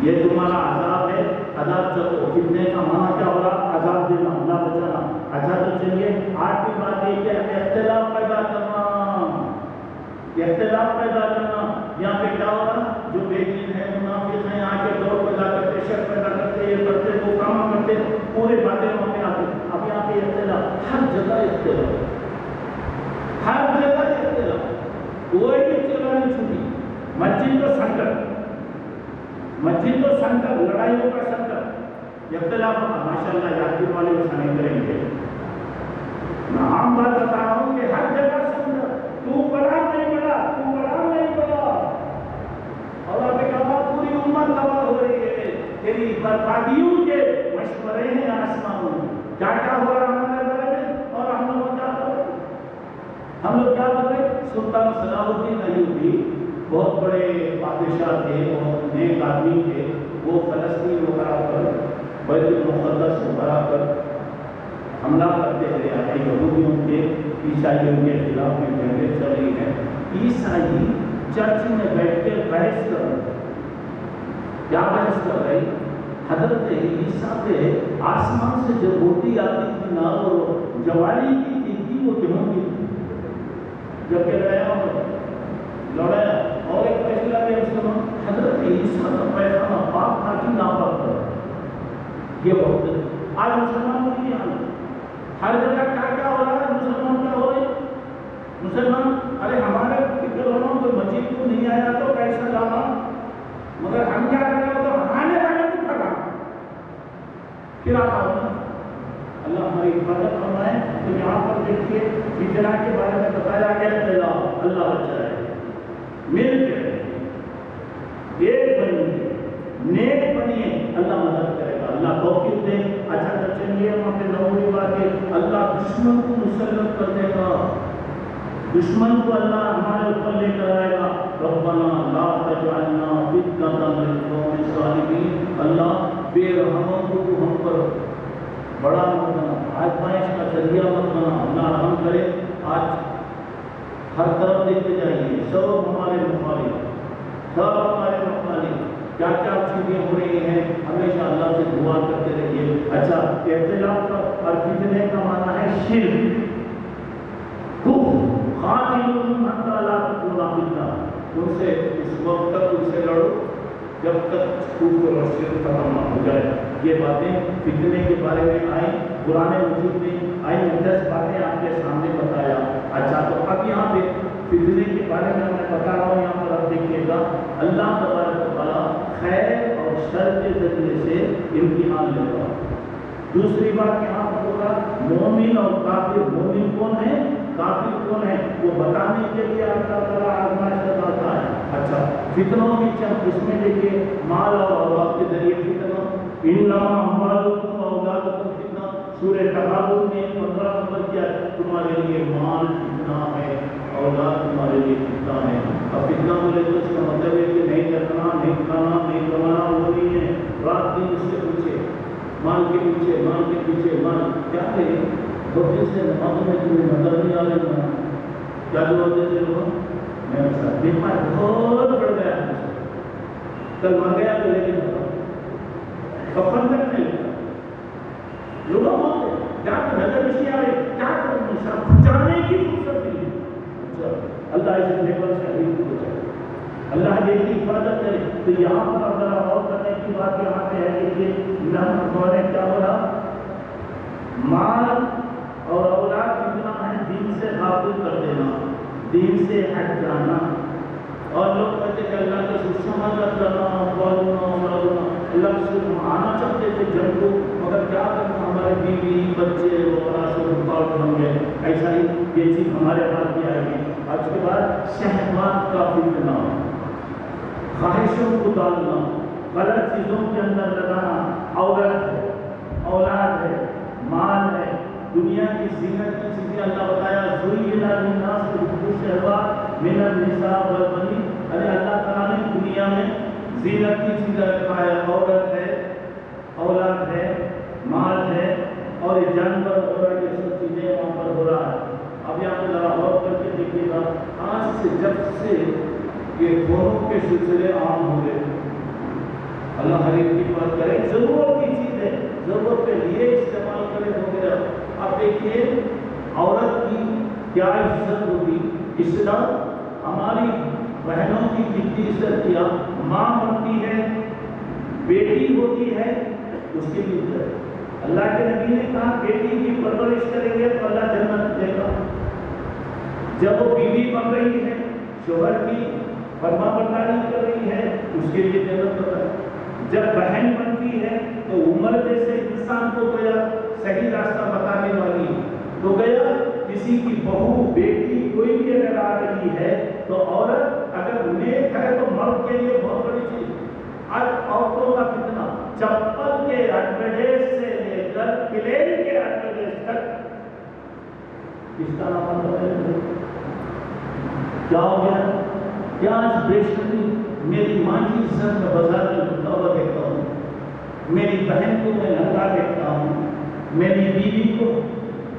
یہ تمہارا عذاب ہے. عذاب چلو، کتنے کا معنی کیا ہوگا، عذاب دینا، اللہ بچانا. اچھا تو چلیے، آج کی بات یہ کہ اختلاف پیدا کرنا، اختلاف پیدا کرنا. یہاں پہ کیا ہوگا، جو بے دین ہے، منافق ہیں، آ کے دور پیدا کرتے، شک پیدا کرتے، یہ کرتے، وہ کام کرتے، پورے باتیں وہاں پہ آتے. اب یہاں پہ اختلاف، ہر جگہ اختلاف، ہر جگہ اختلاف، کوئی جگہ نہیں چھوٹی. مسجد تو سنکٹ، مسجد تو سنکٹ، لڑائیوں کا سنکٹ، اختلاف. ماشاءاللہ یاد والے مسئلے کریں گے. میں عام بات بتا رہا ہوں کہ ہر جگہ سنکٹ. تو بڑا نہیں بڑا، تو بڑا نہیں بڑا، اور آپ نے کہا پوری امت تباہ ہو رہی ہے. تیری بربادیوں کے مشورے ہیں آسمانوں میں. کیا کیا ہو رہا ہمارے بارے میں، اور ہم لوگ کیا کر رہے ہیں، ہم لوگ کیا کر رہے ہیں. سلطان صلاح الدین ایوبی بہت بڑے بادشاہ تھے اور نیک آدمی تھے. وہ فلسطین وغیرہ پر، بیت المقدس وغیرہ پر حملہ کرتے ہوئے آئے. یہودیوں کے، عیسائیوں کے خلاف میں جنگیں چل رہی ہیں. عیسائی چرچ میں بیٹھ کے بحث کر رہے. کیا بحث کر رہے، حضرت عیسیٰ پہ آسمان سے جب روٹی آتی تھی نا، اور جواری کی تھی وہ گیہوں کی تھی. جب کہ لڑایا اور ایک فیصلہ کیا اس کا حضرت عیسیٰ کا پیغام پاک تھا کہ ناپاک تھا. یہ وقت آج مسلمانوں کی حالت، ہر جگہ کیا کیا ہو رہا ہے. مسلمان کیا ہو رہے، مسلمان ارے ہمارے فکر ہونا کوئی مسجد کو نہیں آیا تو کیسا جانا، مگر ہم کیا کر رہے تو آنے والے کو پھٹا پھر آتا ہونا. اللہ ہماری حفاظت فرمائے. تو یہاں پر دیکھیے فتنہ کے بارے میں بتایا گیا. اللہ بچائے، مل کے اللہ مدد کرے گا، اللہ توفیق دے۔ اچھا تو چلیے وہاں پہ نویں بات ہے، اللہ دشمن کو مسلط کر دے گا، دشمن کو اللہ ہمارے اوپر لے کر آئے گا۔ ربنا لا تجعلنا فتنة للقوم الظالمین، اللہ بے رحموں کو ہم پر بڑا مت بنا، آزمائش کا ذریعہ مت بنا، اللہ رحم کرے۔ آج ہر طرف دیکھتے جائیے، سب ہمارے مخالف، سب ہمارے مخالف، کیا کیا چیزیں ہو رہی ہیں، ہمیشہ اللہ سے دعا کرتے رہیے۔ اچھا اختلاف اور فتنے کا معنی ہے شرک، کفر، قاتلوہم حتی لا تکون فتنہ، ان سے اس وقت تک ان سے لڑو جب تک کفر اور شرک ختم نہ ہو جائے۔ یہ باتیں فتنے کے بارے میں آئیں، قرآن مجید میں آئیں، 10 باتیں آپ کے سامنے بتایا۔ اچھا تو اب یہاں پہ فتنے کے بارے میں میں بتا رہا ہوں، یہاں پر آپ دیکھیے گا اللہ تبارک و تعالیٰ خیر اور شر کے ذریعے سے امتحان لے گا۔ دوسری بات یہاں پر ہوگا مومن اور کافر، مومن کون ہے، کافر کون ہے، وہ بتانے کے لیے اللہ تعالیٰ آزمائش کرتا ہے۔ اچھا فتنوں کی چند قسمیں دیکھیے، مال اور اولاد کے ذریعے فتنہ، انما اموالکم واولادکم فتنہ، سورہ تغابن میں 15 نمبر کیا ہے، تمہارے لیے مال فتنہ ہے، اولاد تمہارے لیے فتنہ ہے۔ اب فتنہ بولے تو اس کا مطلب ہے کہ نہیں کرنا، نہیں کھانا، نہیں کمانا، وہ نہیں ہے، رات دن اس سے پوچھے، مال کے پیچھے، مال کے پیچھے، مال کیا ہے؟ بہت سے نمازوں میں تمہیں نظر نہیں آ رہا، کیا جواب دیتے لوگ؟ میرے ساتھ بیمار بہت بڑھ گیا ہے، کل مر گیا تو لیکن کفن تک نہیں لگا، لوگوں کو کیا نظر نہیں آ رہی، کیا کروں، جانے کی فرصت نہیں۔ اللہ اس لیول سے حدیث کو چاہے، اللہ یہ کی حفاظت کرے۔ تو یہاں پر اگر غور کرنے کی بات یہاں پہ ہے کہ نہ کیا بولا، مال اور اولاد کتنا ہے، دین سے غافل کر دینا، دین سے ہٹ جانا۔ اور لوگ کہتے کہ اللہ کا سماجت کرنا، اللہ سے آنا چاہتے تھے جنگ کو، مگر کیا کرنا، ہمارے بیوی بچے وغیرہ سے رکاوٹ بن گئے، ایسا ہی یہ چیز ہمارے ہاتھ میں آئے گی۔ اس کے بعد شہوات کا فتنہ، خواہشوں کو ڈالنا، غلط چیزوں کے اندر لگانا، عورت ہے، اولاد ہے، مال ہے، دنیا کی زینت کی چیزیں اللہ بتایا، زُیِّنَ لِلنَّاسِ حُبُّ الشَّهَوَاتِ مِنَ النِّسَاءِ وَالْبَنِينَ، ارے اللہ تعالیٰ نے دنیا میں زینت کی چیزیں رکھا ہے، عورت ہے، اولاد ہے، مال ہے، اور یہ جانور وغیرہ یہ سب چیزیں وہاں پر ہو رہا ہے۔ اب یہاں پہ ذرا غور کر کے دیکھیے گا، آج سے جب سے یہ فونوں کے سلسلے عام ہو گئے، اللہ ہر ایک کی بات کرے، ضرورت کی چیز ہے، ضرورت کے لیے استعمال کرے ہو گیا۔ اب دیکھیے عورت کی کیا عزت ہوگی، اسلام ہماری بہنوں کی کتنی عزت کیا، ماں بنتی ہے، بیٹی ہوتی ہے، اس کی بھی عزت۔ اللہ کے نبی نے کہا بیٹی کی پرورش کریں گے تو اللہ جنت دے گا۔ جب وہ بیوی بن رہی ہے، شوہر کی فرما برداری کر رہی ہے، اس کے لیے جنت ہوتا ہے۔ جب بہن بنتی ہے تو عمر جیسے انسان کو گیا صحیح راستہ بتانے والی، تو گیا کسی کی بہو بیٹی کوئی بھی اگر آ رہی ہے تو عورت اگر نیک ہے تو مرد کے لیے بہت بڑی چیز۔ آج عورتوں کا کتنا، چپل کے ایڈورٹائز سے لے کر پلین کے ایڈورٹائز تک اس کا نام کیا ہو گیا، کیا آج بے شرمی، میری ماں کی عزت میں بازار میں گھومتا ہوا دیکھتا ہوں، میری بہن کو میں ننگا دیکھتا ہوں، میری بیوی کو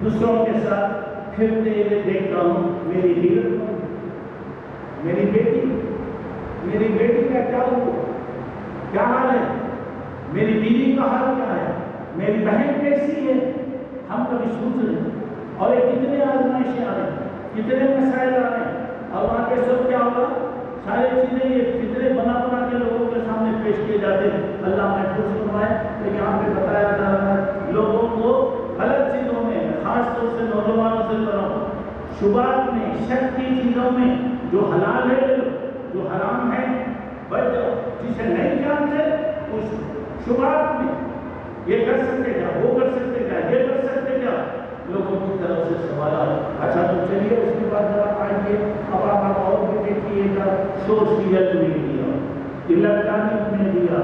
دوسروں کے ساتھ پھرتے ہوئے دیکھتا ہوں، میری ہیرت، میری بیٹی کا کیا ہوا، کیا حال ہے، میری بیوی کا حال کیا ہے، میری بہن کیسی ہے، ہم کبھی سوچ رہے ہیں۔ اور یہ کتنے آزمائشیں آ رہے ہیں، کتنے مسائل آ رہے ہیں، اور وہاں پہ سب کیا ہوگا، سارے چیزیں یہ فطرے بنا بنا کے لوگوں کے سامنے پیش کیے جاتے ہیں۔ اللہ محفوظ فرمائے۔ تو یہاں پہ بتایا جا رہا ہے لوگوں کو غلط چیزوں میں، خاص طور سے نوجوانوں سے کرو، شبہات میں، شک کی چیزوں میں، جو حلال ہے جو حرام ہے بچ جاؤ، جسے نہیں جانتے اس شبہات میں، یہ کر سکتے کیا، وہ کر سکتے کیا، یہ کر سکتے کیا، لوگوں کی طرف سے سوالات۔ اچھا تو چلیے اس کے بعد ذرا آئیے، اب آپ اور بھی دیکھیے گا، social media, electronic media,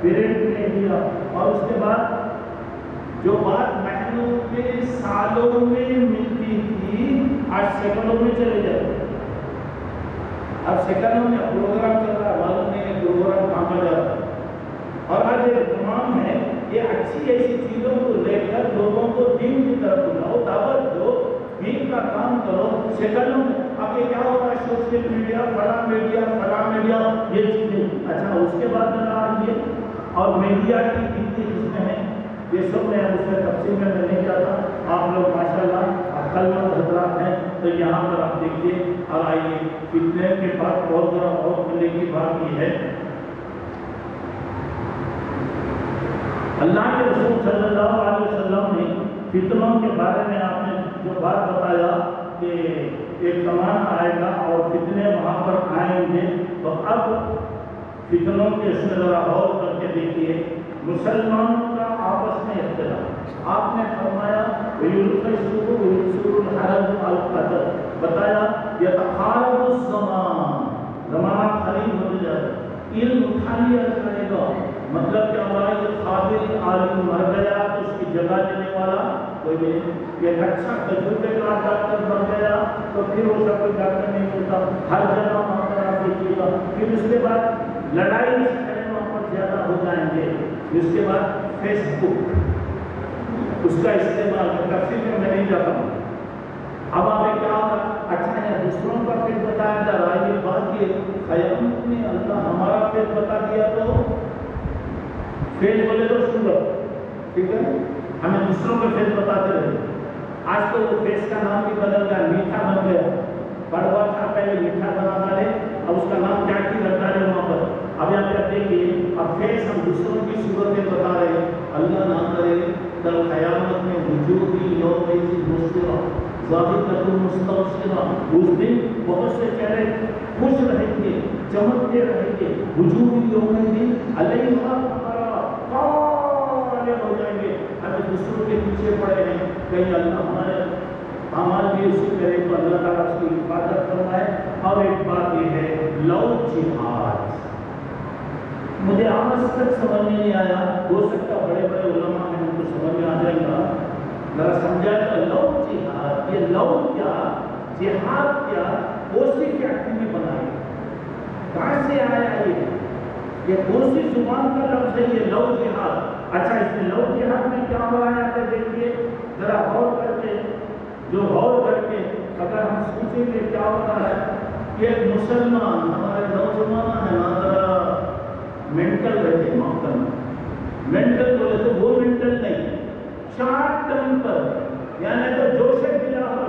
print نے دیا، اور اس کے بعد جو بات مہینوں میں سالوں میں ملتی تھی آج سیکنڈوں میں چلے جاتے، اب سیکنڈوں میں پروگرام چل رہا ہے، معلوم نہیں ہے پروگرام کہاں پر جا رہا ہے۔ اور آج ایک تمام ہے یہ اچھی ایسی چیزوں کو لے کر لوگوں کو دین کی طرف بلاؤ، دعوت دو، دین کا کام کرو سیکنڈوں میں۔ اب یہ کیا ہوتا ہے سوشل میڈیا، فلاں میڈیا یہ چیزیں، اچھا اس کے بعد میں آئیے اور میڈیا کی کتنی قسمیں ہیں یہ سب میں اس میں تفصیل میں نہیں جاتا، آپ لوگ ماشاءاللہ عقل مند حضرات ہیں تو یہاں پر آپ دیکھیے اور آئیے فتنے کے بعد بہت ذرا اور ملنے کی بات یہ ہے، اللہ کے رسول صلی اللہ علیہ وسلم نے فتنوں کے بارے میں آپ نے جو بات بتایا کہ ایک زمانہ آئے گا اور فتنے وہاں پر آئیں گے، تو اب فتنوں کے اس میں ذرا غور کر کے دیکھیے مسلمانوں کا آپس میں اختلاف، آپ نے فرمایا بتایا یتقارب الزمان، زمانہ قریب ہوتے جا رہا ہے، علم اٹھا لیا جائے گا، مطلب کہ ہمارا یہ قابل عالم مر گیا تو اس کی جگہ لینے والا کوئی نہیں، ایک اچھا تجربے کا ڈاکٹر بن گیا تو پھر وہ سب کوئی ڈاکٹر نہیں ملتا، ہر جگہ وہاں پر آپ دیکھیے گا، پھر اس کے بعد لڑائی جھگڑے وہاں پر زیادہ ہو جائیں گے، اس کے بعد فیس بک اس کا استعمال تفصیل میں نہیں جاتا ہوں، اب آپ نے کیا اچھا ہے دوسروں کا فیس بتایا جا رہا ہے، یہ بات یہ قیامت میں اللہ ہمارا فیس بتا دیا تو فیس بولے تو سن لو، ٹھیک ہے، ہمیں دوسروں کے فیس بتاتے رہے، آج تو وہ فیس کا نام بھی بدل گیا، میٹھا بن گیا، کڑوا تھا پہلے میٹھا بنا ڈالے، اب اس کا نام کیا کی رکھ ڈالے وہاں پر، اب یہاں پہ دیکھیے اب فیس ہم دوسروں کی صورتیں بتا رہے، اللہ نہ کرے کل قیامت میں وجوہی یومئذ مسفرہ ضاحکۃ مستبشرہ، اس دن بہت سے چہرے خوش رہیں گے، چمکتے رہیں گے، وجوہ یومئذ علیہا غبارہ ہو جائیں گے، ہمیں دوسروں کے پیچھے پڑے ہیں، کہیں اللہ ہمارے اعمال بھی اسی طرح تو اللہ تعالیٰ اس کی حفاظت فرمائے۔ اور ایک بات یہ ہے لو جہاد، مجھے آج تک سمجھ میں نہیں آیا، ہو سکتا بڑے بڑے علماء میں ان کو سمجھ میں آ جائے گا، ذرا سمجھا تو لو جہاد، یہ لو کیا جہاد کیا کوسی فیکٹری میں بنائی، کہاں سے آیا یہ کوسی زبان کا لفظ ہے یہ لو جہاد، اچھا اس میں لو جہاد میں کیا بنایا ہے دیکھیے ذرا غور کر کے، جو غور کر کے اگر ہم سوچیں گے کیا ہوتا ہے کہ ایک مسلمان ہمارے نوجوان ہے نا ذرا مینٹل رہتے، مینٹل بولے تو وہ مینٹل نہیں، شارٹ ٹرم پر، یعنی تو جو سے گلا ہو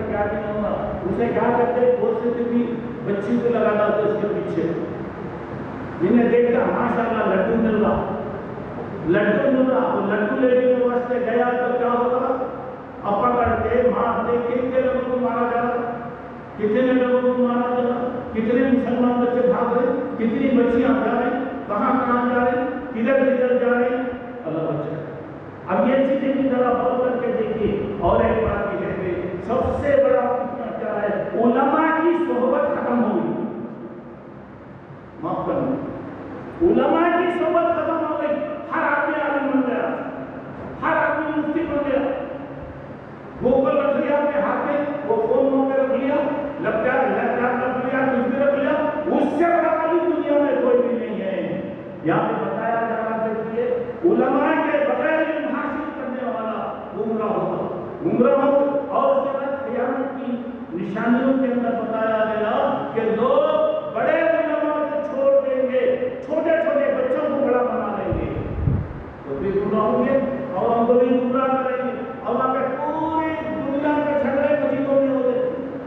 کیا نہیں ہوگا، اسے کیا کرتے پوزیٹیولی بچی کو لگانا ہوتا اس کے پیچھے، جنہیں دیکھتا ماشاءاللہ لڈو مل رہا، وہ لڈو لینے کے واسطے گیا تو کیا ہوگا، اپا کرتے مارتے، کتنے لوگوں کو مارا جا رہا، کتنے لوگوں کو مارا جا رہا، کتنے مسلمان بچے بھاگ رہے، کتنی بچیاں جا رہی، کہاں جا رہی، کدھر جا رہی، اللہ بچے۔ اب یہ چیزیں بھی ذرا غور کر کے دیکھیے، اور ایک بات یہ ہے کہ سب سے بڑا فتنہ کیا ہے، علماء کی صحبت ختم ہو گئی، معاف کرنا، علماء کی صحبت ختم ہو گئی، ہر آدمی عالم بن گیا، ہر آدمی مفتی بن گیا، گوگل رکھ لیا اپنے ہاتھ میں، وہ فون میں رکھ لیا، لیپ ٹاپ رکھ لیا، کچھ بھی رکھ لیا، اس سے بڑا عالم دنیا میں کوئی بھی نہیں ہے۔ یہاں پہ بتایا جا رہا ہے کہ علماء کے بغیر علم حاصل کرنے والا گمراہ ہو، اور اس کے بعد قیامت کی نشانیوں کے اندر بتایا گیا کہ لوگ بڑے علماء کو چھوڑ دیں گے، چھوٹے چھوٹے بچوں کو بڑا بنا لیں گے، تو بھی گمراہ ہوں گے اور ہم کو بھی گمراہ کریں گے، اور وہاں پہ پوری دنیا کے جھگڑے مسجدوں میں ہوتے،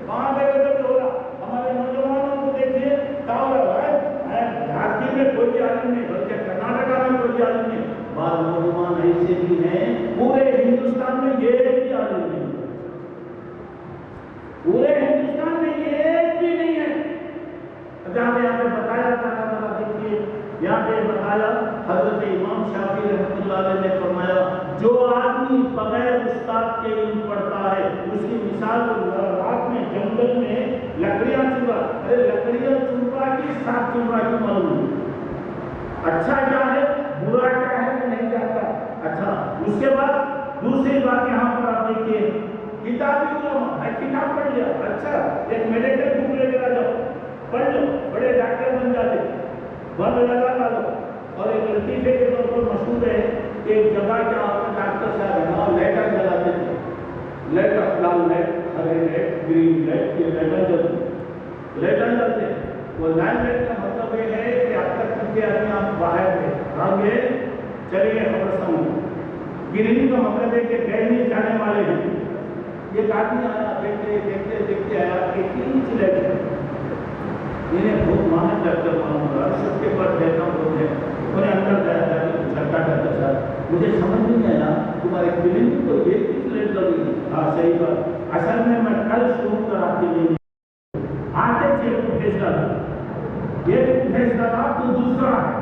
وہاں پہ بھی ہو رہا، ہمارے نوجوانوں کو دیکھیے کیا ہو رہا ہے، جھارکھنڈ میں کوئی عالم نہیں، بلکہ کرناٹکا میں کوئی عالم نہیں، بعض نوجوان ایسے بھی ہیں پورے ہندوستان میں یہ ایک بھی عالم نہیں، پورے ہندوستان میں یہ ایک بھی نہیں ہے۔ جہاں پہ یہاں پہ بتایا جا رہا، دیکھیے یہاں پہ بتایا حضرت امام شافعی رحمۃ اللہ علیہ نے فرمایا جو آدمی بغیر استاد کے علم پڑھتا ہے اس کی مثال رات میں جنگل میں لکڑیاں چن رہا، ارے لکڑیاں چن رہا کہ سانپ چن رہا کی معلوم نہیں، اچھا کیا ہے برا کیا ہے وہ نہیں جانتا. اچھا اس کے بعد دوسری بات یہاں پر آپ دیکھیے کتابی علماء. میں کتاب پڑھ لیا, اچھا ایک میڈیکل بک لے کر آ جاؤ, پڑھ لو, بڑے ڈاکٹر بن جاتے, بند لگا لو. اور ایک لطیفے کے طور پر مشہور ہے کہ ایک جگہ کیا ہوتا ڈاکٹر صاحب ہے نا لیٹر جلاتے تھے, لیٹر لال لائٹ ہرے لائٹ گرین لائٹ یہ لیٹر جلتے. وہ لائن لائٹ کا مطلب یہ ہے کہ اب تک کتنے آدمی آپ باہر تھے آگے چلیے خبر سمجھو. گرین کا مطلب ہے کہ گئے نہیں جانے والے ہیں. یہ آدمی آیا دیکھتے دیکھتے دیکھتے آیا کہ 3 انچ لائٹ ہے. انہیں بہت مہنگا ڈاکٹر معلوم ہوا, سب کے پاس بیٹھا ہوتے ہیں. انہیں اندر جایا جا کے جھٹکا ڈاکٹر صاحب مجھے سمجھ نہیں آیا تمہارے کلینک تو یہ کس لیٹ لگی. ہاں صحیح بات, اصل میں کل شروع کرا کے نہیں آتے تھے بھیج ڈالا, یہ بھیج ڈالا تو دوسرا ہے.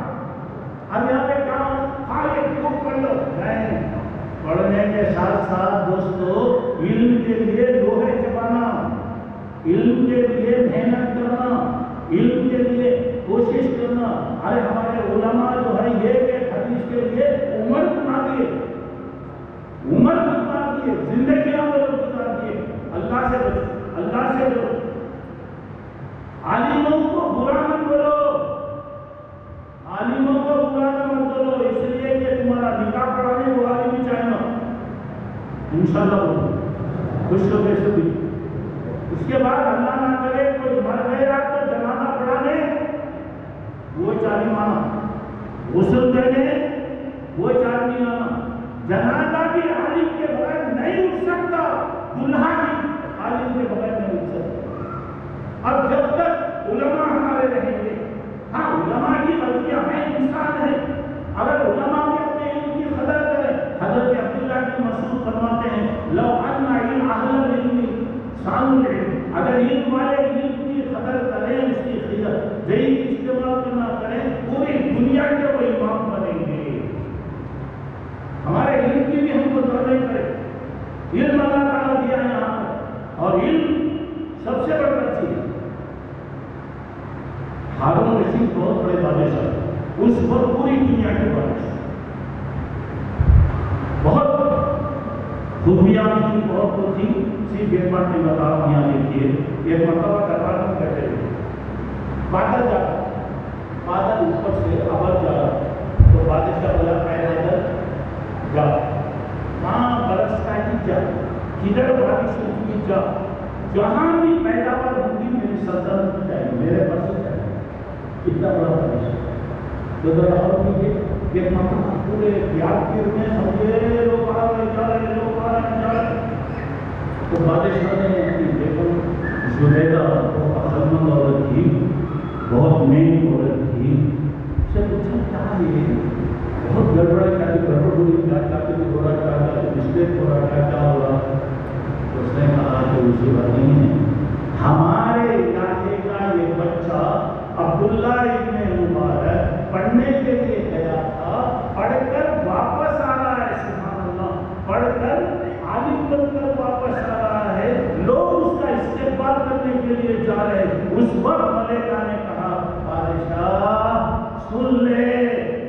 اب یہاں پہ کام خالی بک پڑھ لو نہیں, پڑھنے کے ساتھ ساتھ دوستو علم کے لیے لوہے چبانا, علم کے لیے محنت کرنا, علم کے لیے کوشش کرنا. ارے ہمارے علماء جو ہے یہ کہ حدیث کے لیے عمر گزار دیے, عمر گزار دیے, زندگیاں وہ گزار دیے. اللہ سے بچو, اللہ سے بچو. عالموں کو برا مت بولو, عالموں کو برا مت بولو, اس لیے کہ تمہارا نکاح پڑھانے وہ عالم ہی چاہیے انشاءاللہ بولو خوش ہو گئے سبھی. اس کے بعد اللہ نہ کرے کوئی مر گیا تو جنازہ پڑھانے وہ چالیمانہ, غسل دینے وہ چالیمانہ. جنازہ بھی عالم کے بغیر نہیں اٹھ سکتا, دلہا بھی عالم کے بغیر نہیں اٹھ سکتا. اب جب تک علماء ہمارے رہیں گے, ہاں علماء کی غلطیاں ہیں, انسان ہے, اگر علماء بھی اپنے علم کی قدر کریں. حضرت عبداللہ بن مسعود فرماتے ہیں لو ان علم اہل العلم شان العلم, اگر علم والے علم کی قدر کریں, اس کی خدمت صحیح استعمال کرنا کریں, پوری دنیا کے وہ امام بنیں گے. ہمارے علم کی بھی ہم کو قدر نہیں کریں. علم اللہ تعالیٰ دیا ہے یہاں پر, اور علم سب سے بڑی چیز ہے. ہارون رشید بہت بڑے بادشاہ, اس وقت پوری دنیا کے بادشاہ, بہت خوبیاں تھی, بہت کچھ تھی. صرف ایک بات میں بتا رہا ہوں, یہاں دیکھیے ایک مرتبہ دربار میں بیٹھے ہوئے, بادل جا رہا, بادل اوپر سے آواز جا رہا, تو بادشاہ بولا اے بادل جا, کہاں برستا ہے جا, کدھر بارش ہوتی ہے جا, جہاں بھی پیداوار ہوگی میری سلطنت چاہیے, میرے پاس چاہیے. کتنا بڑا بادشاہ. تو ذرا اور کیجیے کہ پورے یادگیر میں سمجھے لوگ آ رہے جا رہے, لوگ آ رہے جا رہے. تو بادشاہ نے اپنی بیگم زبیدہ بہت عقلمند عورت تھی, بہت نیک عورت تھی, سے پوچھا کیا یہ بہت گڑبڑ ہے, کیا گڑبڑ ہو رہی, کیا کیا ہو رہا, کیا کیا مسٹیک ہو رہا, کیا کیا ہو رہا. اس نے کہا کہ اسی بات نہیں ہے, ہمارے علاقے کا یہ بچہ عبداللہ ابن مبارک پڑھنے کے لیے گیا تھا, پڑھ کر واپس آ رہا ہے, سبحان اللہ, پڑھ کر عالم بن کر واپس آ رہا ہے, لوگ اس کا استقبال کرنے کے لیے جا رہے ہیں. اس وقت ملکہ نے کہا بادشاہ سن لے,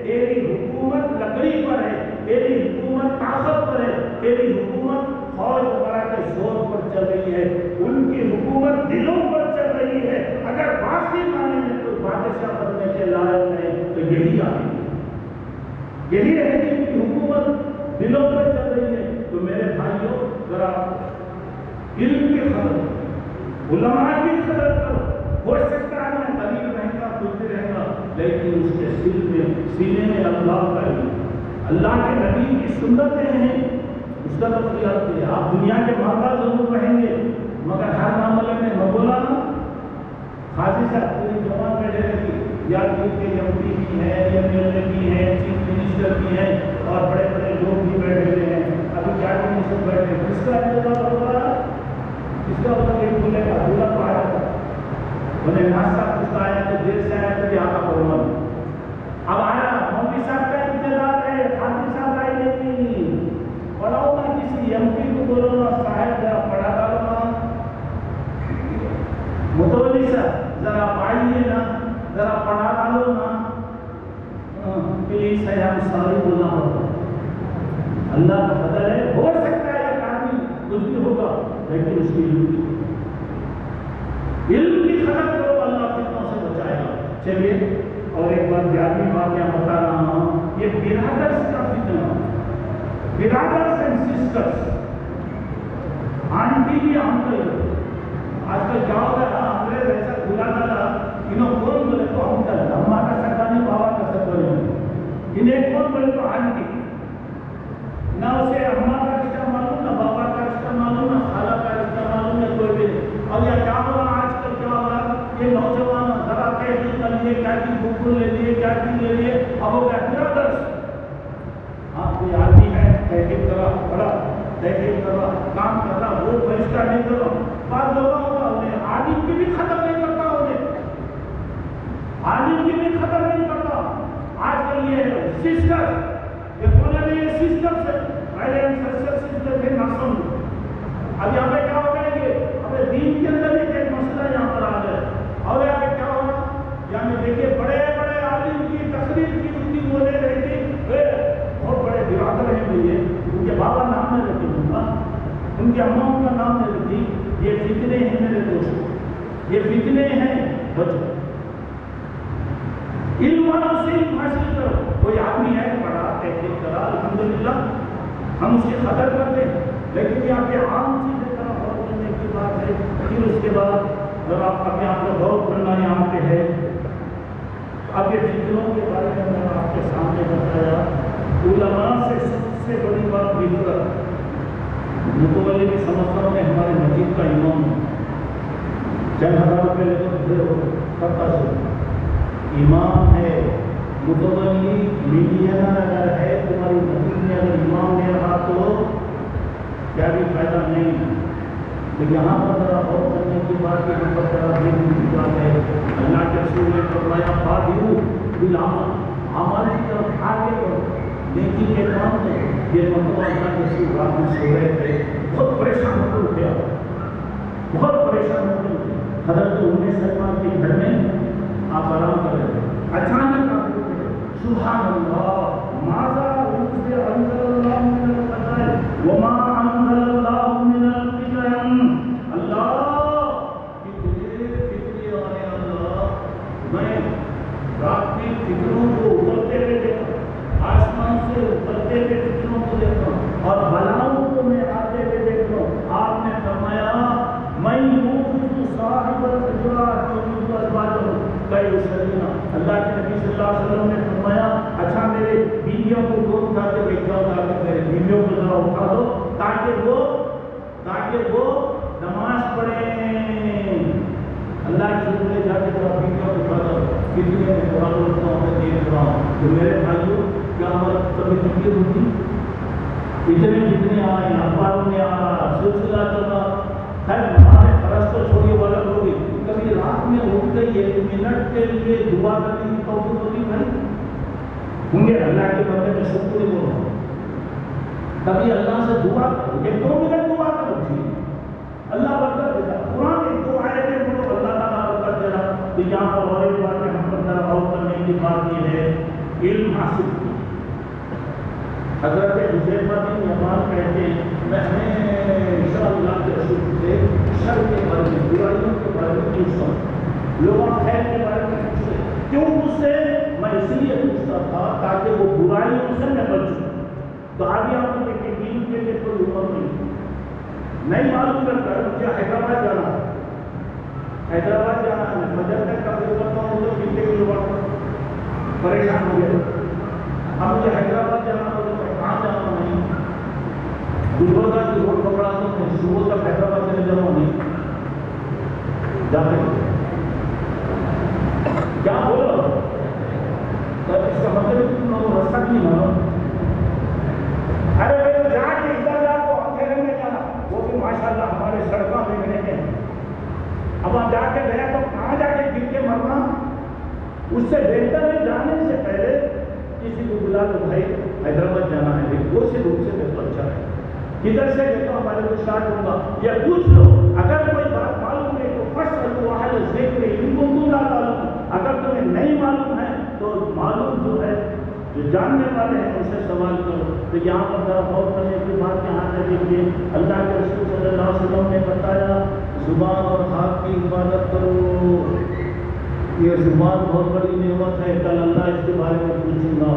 تیری حکومت لکڑی پر ہے, تیری حکومت طاقت پر ہے, تیری حکومت فوج وغیرہ کے زور پر چل رہی ہے, ان کی حکومت دلوں پر چل رہی ہے. اگر باقی معنی میں تو بادشاہ بننے کے لائق ہے تو یہی آئے گی, یہی ہے کہ ان کی حکومت دلوں پر چل رہی ہے. تو میرے بھائیوں ذرا علم کی قدر, علماء کی قدر کرو. ہو سکتا ہے میں غریب رہے گا, کچھ بھی رہے گا, لیکن اس کے سینے میں اللہ کا علم, اللہ کے نبی کی سنتیں ہیں, اس کا تو خیال کیے. آپ دنیا کے ماں ضرور رہیں گے, مگر ہر معاملے میں میں بولا نا, حاجی صاحب پوری جوان بیٹھے رہی, یا کے ایم پی بھی ہیں, ایم ایل اے بھی ہیں, چیف منسٹر بھی ہیں, اور بڑے بڑے لوگ بھی بیٹھے ہوئے ہیں. ابھی کیا منسٹر بیٹھے, کس کا انتظام ہو رہا, کس کا ہوتا ایک بولے گا بولا تو آیا تھا, انہیں ناشتہ پوچھتا آیا تو دیر سے آیا تو یہاں کا پروگرام, اب آیا مولوی صاحب کا انتظار ہے, حاجی صاحب آئے نہیں, پڑھاؤ نا کسی ایم پی کو, بولو نا صاحب ذرا پڑھا ڈالو نا, متولی صاحب ذرا پڑھائیے نا, ذرا پڑھا ڈالو نا. چیز ہے ہم ساری بولنا ہوگا. اللہ کا فضل ہے, ہو سکتا ہے ایک آدمی کچھ بھی ہوگا لیکن اس کی علم کی خدمت کرو, اللہ فتنوں سے بچائے گا. چلیے اور ایک بار گیارہویں واقعہ بتا رہا ہوں. یہ برادرز کا فتنہ, برادرز اینڈ سسٹرز, آنٹی بھی انکل. آج کل کیا ہوتا ہے, انگریز ایسا بلا ڈالا, انہوں کون بولے تو انکل, اماں کا سکتا نہیں, بابا کا سکتا نہیں, انہیں کون بولے تو آنٹی. نہ اسے اماں کا رشتہ معلوم, نہ بابا کا رشتہ معلوم, نہ خالہ کا رشتہ معلوم, نہ کوئی بھی. اور یہ کیا ہو رہا آج کل, کیا ہو رہا, یہ نوجوان ذرا تحقیق کر لیے, کیا کی بکل لے لیے, کیا کی لے لیے, اب ہو گیا برادرز. ہاں کوئی آدمی ہے تحقیق کرا, بڑا تحقیق کرا, کام کر رہا, وہ فیصلہ نہیں کرو. بعض لوگوں کو عالم کی بھی خطر نہیں کرتا, انہیں عالم کی بھی خطر نہیں کرتا. آج کل یہ سسٹر, یہ بولے نہیں, یہ سسٹر سے پہلے ہم سسٹر تھے, نہ سمجھو. اب یہاں پہ کیا ہو گیا, یہ اب دین کے اندر ایک مسئلہ یہاں پر آ گیا. اور یہاں پہ کیا ہوگا, یہاں پہ دیکھیے بڑے بڑے عالم کی تقریر کی, ان کی بولے رہتی, بہت بڑے برادر ہیں بھائی, ان کے بابا نام نہیں رکھتی ہوں گا, ان کے اماں کا نام نہیں رکھتی. یہ فتنے ہیں میرے دوستوں, یہ فتنے ہیں. بچو علم والوں سے علم حاصل کرو. کوئی آدمی ہے پڑھا, تحقیق کرا, الحمدللہ ہم اس کی قدر کرتے ہیں, لیکن یہاں پہ عام چیزیں طرح غور کرنے کی بات ہے. پھر اس کے بعد اگر آپ اپنے آپ کو غور کرنا یہاں پہ ہے. اب یہ فتنوں کے بارے میں میں نے آپ کے سامنے بتایا. علماء سے سب سے بڑی بات غفلت. متولی بھی سمجھتا ہوں کہ ہمارے مسجد کا امام چند ہزار روپے لے کر کرتا سے امام ہے. متولی ملینر اگر ہے تمہاری مسجد میں, اگر امام نے رہا تو کیا بھی فائدہ نہیں. تو یہاں پر ذرا غور کرنے کی بات, یہاں پر ذرا دیکھنے کی بات ہے. اللہ کے رسول نے فرمایا بادروا بالعمل, عمل کی طرف آگے بڑھو, نیکی کے کام میں. یہ مرتبہ اللہ کے رسول رات میں سو رہے تھے, بہت پریشان ہو کر اٹھے, بہت پریشان ہو کر اٹھے. حضرت ام سلمہ کے گھر میں آپ آرام کر رہے تھے. اچانک آپ اٹھے, سبحان اللہ, ماذا انزل اللہ من الفضائل وما انزل اللہ من الفتن. اللہ فطری والے, اللہ میں رات کی فکروں کو ابھرتے ہوئے دیکھا, آسمان سے ابھرتے ہوئے فکروں کو دیکھا, اور بلاؤں کو میں آتے ہوئے دیکھ رہا ہوں. آپ نے فرمایا میں صاحب الحجرات یوسف ازواجہ کئی سلینا. اللہ کے نبی صلی اللہ علیہ وسلم نے فرمایا اچھا میرے بیویوں کو دو اٹھا کے بیٹھاؤ, تاکہ میرے بیویوں کو ذرا اٹھا دو, تاکہ وہ نماز پڑھیں. اللہ کے رسول جا کے ذرا بیویوں کو اٹھا دو. کتنے میں قرآن پڑھتا ہوں, میں دیکھ رہا ہوں. تو میرے بھائیوں کیا ہمارا کبھی تکلیف ہوتی, اتنے جتنے آئے اخباروں میں آ رہا, سلسلہ چل رہا. خیر ہمارے فرض کو چھوڑیے والا لوگ کبھی رات میں اٹھ گئی 1 منٹ کے لیے دعا کرنے کی توفیق ہوتی بھائی ہوں گے. اللہ کے بندے میں شکر نہیں بولو, کبھی اللہ سے دعا کرو, 1-2 منٹ دعا کرو, ٹھیک اللہ برکت دیتا. قرآن 1-2 آیتیں پڑھو, اللہ تعالیٰ برکت دے رہا. تو یہاں پر اور ایک بات ہم پر ذرا غور کرنے کی بات یہ ہے, علم حاصل کی. حضرت حذیفہ بن یمان کہتے ہیں میں ہمیشہ اللہ کے رسول سے شر کے بارے میں, برائیوں کے بارے میں پوچھتا ہوں, لوگوں خیر کے بارے میں پوچھتے. کیوں پوچھتے؟ میں اس لیے پوچھتا تھا تاکہ وہ برائیوں سے میں بچ سکوں. تو آگے آپ کو دیکھیں دین کے لیے کوئی عمر نہیں معلوم کرتا ہے. مجھے حیدرآباد جانا ہے, حیدرآباد جانا ہے, فجر تک کا بھی کرتا ہوں تو 3 کلو واٹ پریشان ہو گیا. اب مجھے حیدرآباد جانا ہو تو کہاں جانا نہیں, گلبرگہ کی روڈ پکڑا تو میں صبح تک حیدرآباد چلے جاؤں نہیں جاتے. کیا بولو اس کا مطلب تم لوگ راستہ نہیں مانو. ارے بھائی جا کے ادھر جا تو اکیلے میں جانا, وہ بھی ماشاء اللہ ہمارے سڑکوں دیکھنے کے. اب وہاں جا کے گیا تو کہاں جا کے گر کے مرنا, اس سے بہتر ہے جانے سے پہلے کسی کو بلا تو بھائی حیدرآباد جانا ہے, وہ سے روپ سے بہت اچھا ہے, کدھر سے دیکھتا ہمارے کو اسٹارٹ ہوگا. یا پوچھ لو, اگر کوئی بات معلوم ہے تو فصل واحد ذکر ان کو لا معلوم, اگر تمہیں نہیں معلوم ہے تو معلوم جو ہے جو جاننے والے ہیں ان سے سوال کرو. تو یہاں پر ذرا غور کرنے کی بات یہاں سے دیکھیے, اللہ کے رسول صلی اللہ علیہ وسلم نے بتایا زبان اور ہاتھ کی حفاظت کرو. یہ زبان بہت بڑی نعمت ہے, کل اللہ اس کے بارے میں پوچھوں گا.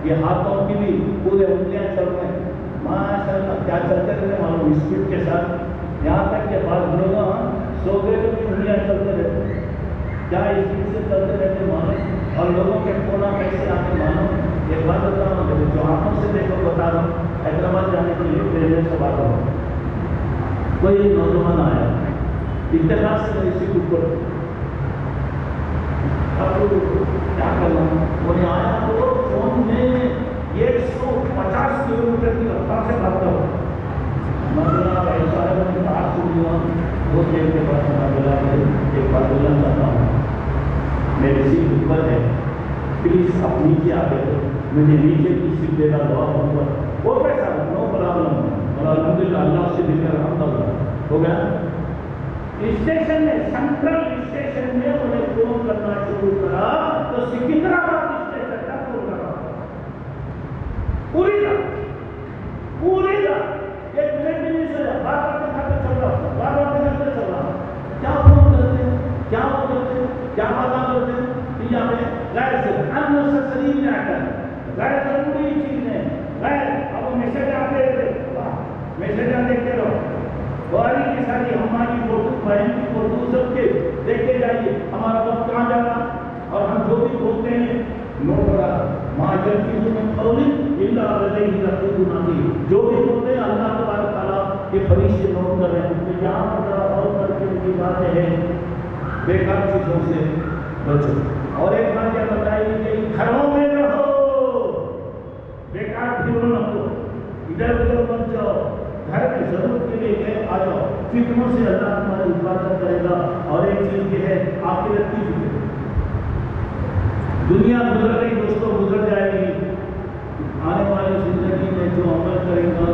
یہ ہاتھوں کی بھی پورے انگلیاں چل رہے ہیں ماشاء اللہ, کیا چلتے رہتے ہیں معلوم اسپیڈ کے ساتھ, یہاں تک کہ بعض لوگ سو گئے تو بھی انگلیاں چلتے رہتے ہیں, کیا اسپیڈ سے چلتے رہتے معلوم, اور لوگوں کے کونا کیسے آتے معلوم. ایک بات بتا رہا ہوں, جو آنکھوں سے دیکھو بتا رہا ہوں. حیدرآباد جانے کے لیے ٹرین سے بات ہو, کوئی نوجوان آیا اتحاد سے اسی کے اوپر, اب کیا کرنا, انہیں آیا تو فون میں 150 کلومیٹر کی رفتار سے بات کرو. مطلب ایسا ہے میں بات سن لیا, وہ دیر کے بعد میں بولا ایک بات بولنا چاہتا ہوں, میری سیٹ اوپر ہے, پلیز آپ نیچے آ گئے, مجھے نیچے کی سیٹ دینا دعا اوپر. وہ کیسا نو پرابلم, اور الحمد للہ اللہ سے دل کر الحمد للہ ہو گیا. اسٹیشن میں سینٹرل اسٹیشن میں انہیں فون کرنا شروع کرا تو سکندرآباد اسٹیشن کا فون کرا پوری رات ایک منٹ بھی نہیں سویا, بار بار کھاتے چل رہا, بار بار کرتے چل رہا. کیا فون کرتے ہیں, کیا وہ کرتے ہیں, کیا باتیں کرتے ہیں, دنیا میں غیر سے انسسری میں آ کر غیر ضروری چیزیں غیر. اب میسج آتے میسج دیکھتے رہو, باری کی ساری ہماری فوٹو, بہن کی فوٹو, سب کے دیکھتے جائیے. ہمارا وقت کہاں جا رہا, اور ہم جو بھی بولتے ہیں نو کرا ماں چیزوں میں قولی اللہ علیہ رقیب عتید, جو بھی بولتے ہیں اللہ تبارک تعالیٰ کے فرشتے نوٹ کر رہے ہیں. تو یہاں پر ذرا اور کر کے کی باتیں ہیں, بیکار چیزوں سے بچو. اور ایک بات یہ بتائی کہ گھروں میں رہو, بیکار بھیڑ نہ ہو, ادھر ادھر مت جاؤ, گھر کی ضرورت کے لیے آ جاؤ. فکروں سے اللہ تمہاری حفاظت کرے گا. اور ایک چیز یہ ہے آخرت کی فکر. دنیا گزر رہی دوستوں, گزر جائے گی. آنے والی زندگی میں جو عمل کرے گا,